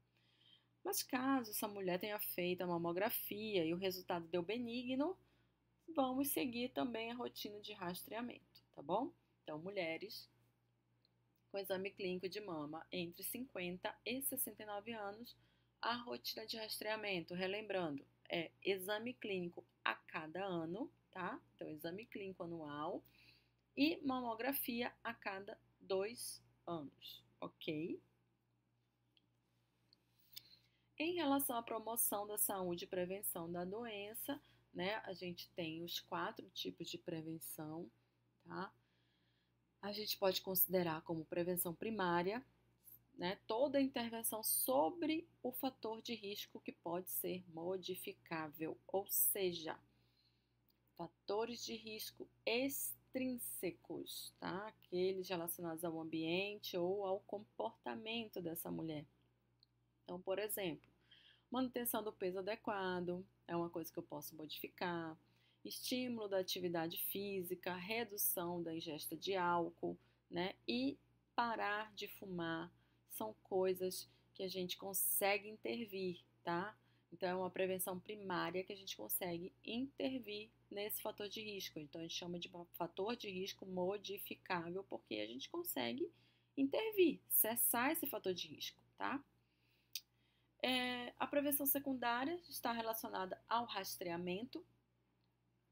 Mas caso essa mulher tenha feito a mamografia e o resultado deu benigno, vamos seguir também a rotina de rastreamento, tá bom? Então, mulheres com exame clínico de mama entre 50 e 69 anos, a rotina de rastreamento, relembrando, é exame clínico a cada ano, tá? Então, exame clínico anual e mamografia a cada 2 anos, ok? Em relação à promoção da saúde e prevenção da doença, né, a gente tem os 4 tipos de prevenção, tá? A gente pode considerar como prevenção primária, né, toda a intervenção sobre o fator de risco que pode ser modificável, ou seja, fatores de risco extrínsecos, tá? Aqueles relacionados ao ambiente ou ao comportamento dessa mulher. Então, por exemplo, manutenção do peso adequado é uma coisa que eu posso modificar. Estímulo da atividade física, redução da ingesta de álcool, né? E parar de fumar são coisas que a gente consegue intervir, tá? Então, é uma prevenção primária que a gente consegue intervir nesse fator de risco. Então, a gente chama de fator de risco modificável, porque a gente consegue intervir, cessar esse fator de risco, tá? A prevenção secundária está relacionada ao rastreamento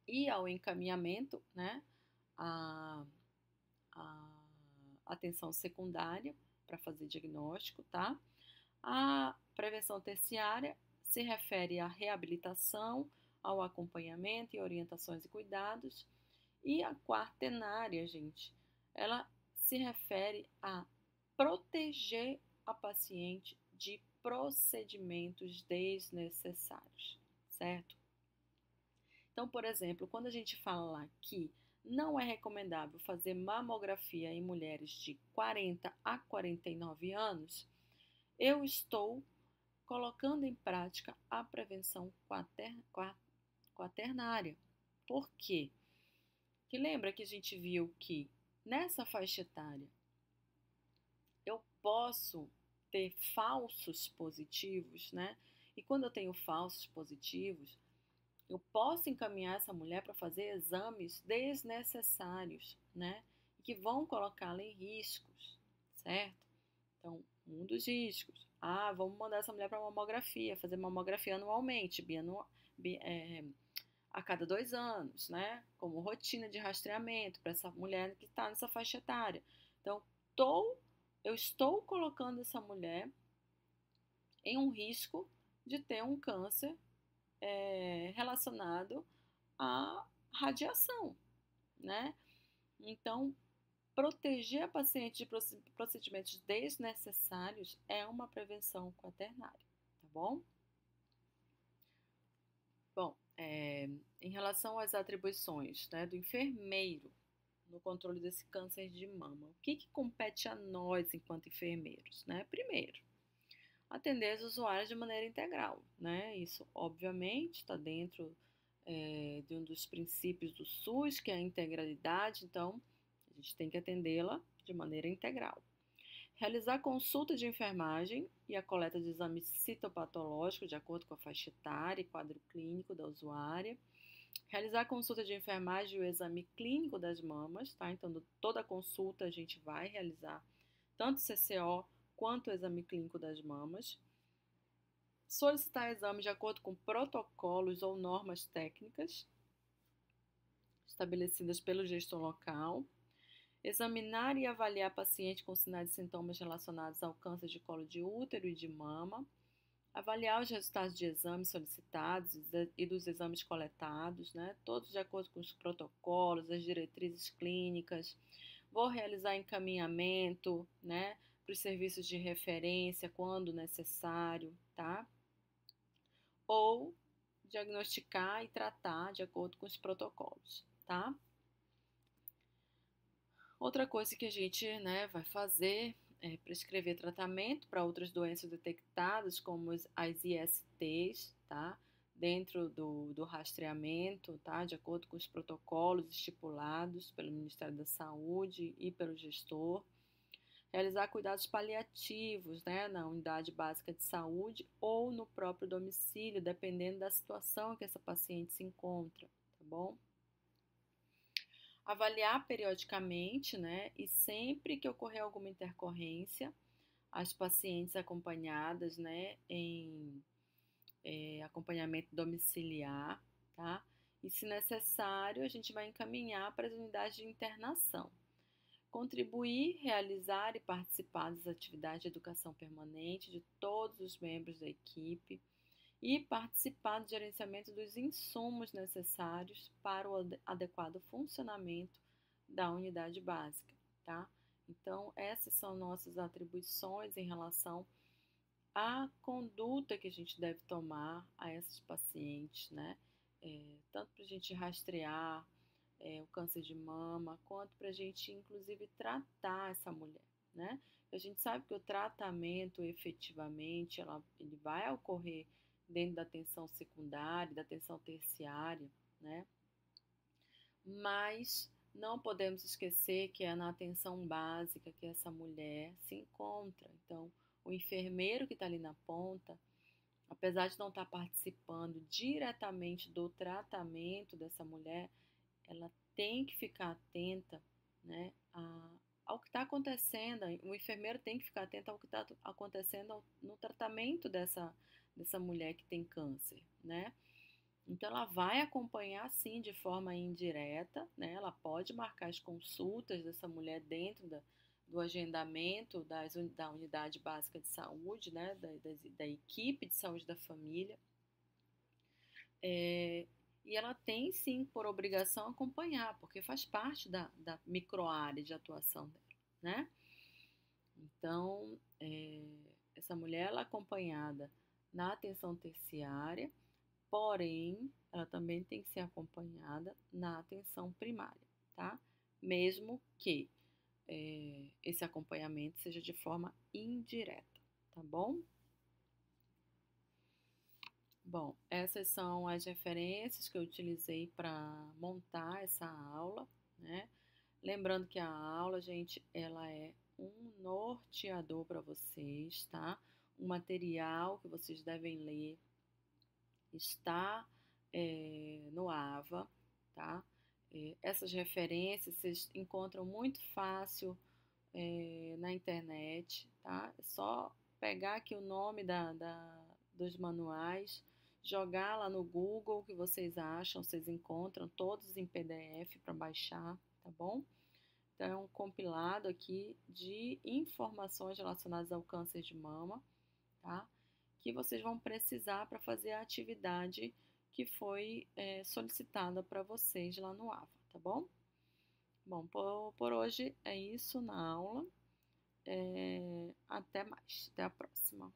e ao encaminhamento, né, a atenção secundária para fazer diagnóstico, tá? A prevenção terciária se refere à reabilitação, ao acompanhamento e orientações e cuidados. E a quaternária, gente, ela se refere a proteger a paciente de procedimentos desnecessários, certo? Então, por exemplo, quando a gente fala que não é recomendável fazer mamografia em mulheres de 40 a 49 anos, eu estou colocando em prática a prevenção quaternária. Por quê? Porque lembra que a gente viu que nessa faixa etária eu posso ter falsos positivos, né? E quando eu tenho falsos positivos, eu posso encaminhar essa mulher para fazer exames desnecessários, né? Que vão colocá-la em riscos, certo? Então, um dos riscos. Vamos mandar essa mulher para mamografia, fazer mamografia anualmente, a cada 2 anos, né? Como rotina de rastreamento para essa mulher que está nessa faixa etária. Então, eu estou colocando essa mulher em um risco de ter um câncer relacionado à radiação, né? Então, proteger a paciente de procedimentos desnecessários é uma prevenção quaternária, tá bom? Bom, em relação às atribuições, né, do enfermeiro no controle desse câncer de mama, o que compete a nós enquanto enfermeiros, né? Primeiro, atender as usuárias de maneira integral, né? Isso, obviamente, está dentro de um dos princípios do SUS, que é a integralidade, então a gente tem que atendê-la de maneira integral. Realizar consulta de enfermagem e a coleta de exames citopatológicos de acordo com a faixa etária e quadro clínico da usuária. Realizar consulta de enfermagem e o exame clínico das mamas, tá? Então, toda consulta a gente vai realizar tanto CCO quanto o exame clínico das mamas. Solicitar exames de acordo com protocolos ou normas técnicas estabelecidas pelo gestor local. Examinar e avaliar paciente com sinais e sintomas relacionados ao câncer de colo de útero e de mama. Avaliar os resultados de exames solicitados e dos exames coletados, né? Todos de acordo com os protocolos, as diretrizes clínicas. Vou realizar encaminhamento, né, para os serviços de referência quando necessário, tá? Ou diagnosticar e tratar de acordo com os protocolos, tá? Outra coisa que a gente, né, vai fazer é prescrever tratamento para outras doenças detectadas, como as ISTs, tá? Dentro do rastreamento, tá? De acordo com os protocolos estipulados pelo Ministério da Saúde e pelo gestor. Realizar cuidados paliativos, né, na unidade básica de saúde ou no próprio domicílio, dependendo da situação em que essa paciente se encontra, tá bom? Avaliar periodicamente, né, e sempre que ocorrer alguma intercorrência, as pacientes acompanhadas, né, em acompanhamento domiciliar, tá? E, se necessário, a gente vai encaminhar para as unidades de internação. Contribuir, realizar e participar das atividades de educação permanente de todos os membros da equipe e participar do gerenciamento dos insumos necessários para o adequado funcionamento da unidade básica, tá? Então, essas são nossas atribuições em relação à conduta que a gente deve tomar a esses pacientes, né? Tanto para a gente rastrear o câncer de mama, quanto para a gente, inclusive, tratar essa mulher, né? A gente sabe que o tratamento, efetivamente, ele vai ocorrer dentro da atenção secundária, da atenção terciária, né? Mas não podemos esquecer que é na atenção básica que essa mulher se encontra. Então, o enfermeiro que está ali na ponta, apesar de não estar participando diretamente do tratamento dessa mulher, ela tem que ficar atenta, né, ao que está acontecendo. O enfermeiro tem que ficar atento ao que está acontecendo no tratamento dessa mulher que tem câncer, né? Então, ela vai acompanhar, sim, de forma indireta, né? Ela pode marcar as consultas dessa mulher dentro do agendamento da unidade básica de saúde, né? Da equipe de saúde da família. E ela tem, sim, por obrigação acompanhar, porque faz parte da microárea de atuação dela, né? Então, essa mulher, ela é acompanhada na atenção terciária, porém, ela também tem que ser acompanhada na atenção primária, tá? Mesmo que esse acompanhamento seja de forma indireta, tá bom? Bom, essas são as referências que eu utilizei para montar essa aula, né? Lembrando que a aula, gente, ela é um norteador para vocês, tá? Um material que vocês devem ler está no AVA, tá? Essas referências vocês encontram muito fácil na internet, tá? É só pegar aqui o nome dos manuais, jogar lá no Google o que vocês acham, vocês encontram todos em PDF para baixar, tá bom? Então, é um compilado aqui de informações relacionadas ao câncer de mama, tá? Que vocês vão precisar para fazer a atividade que foi solicitada para vocês lá no AVA, tá bom? Bom, por hoje é isso na aula. Até mais, até a próxima.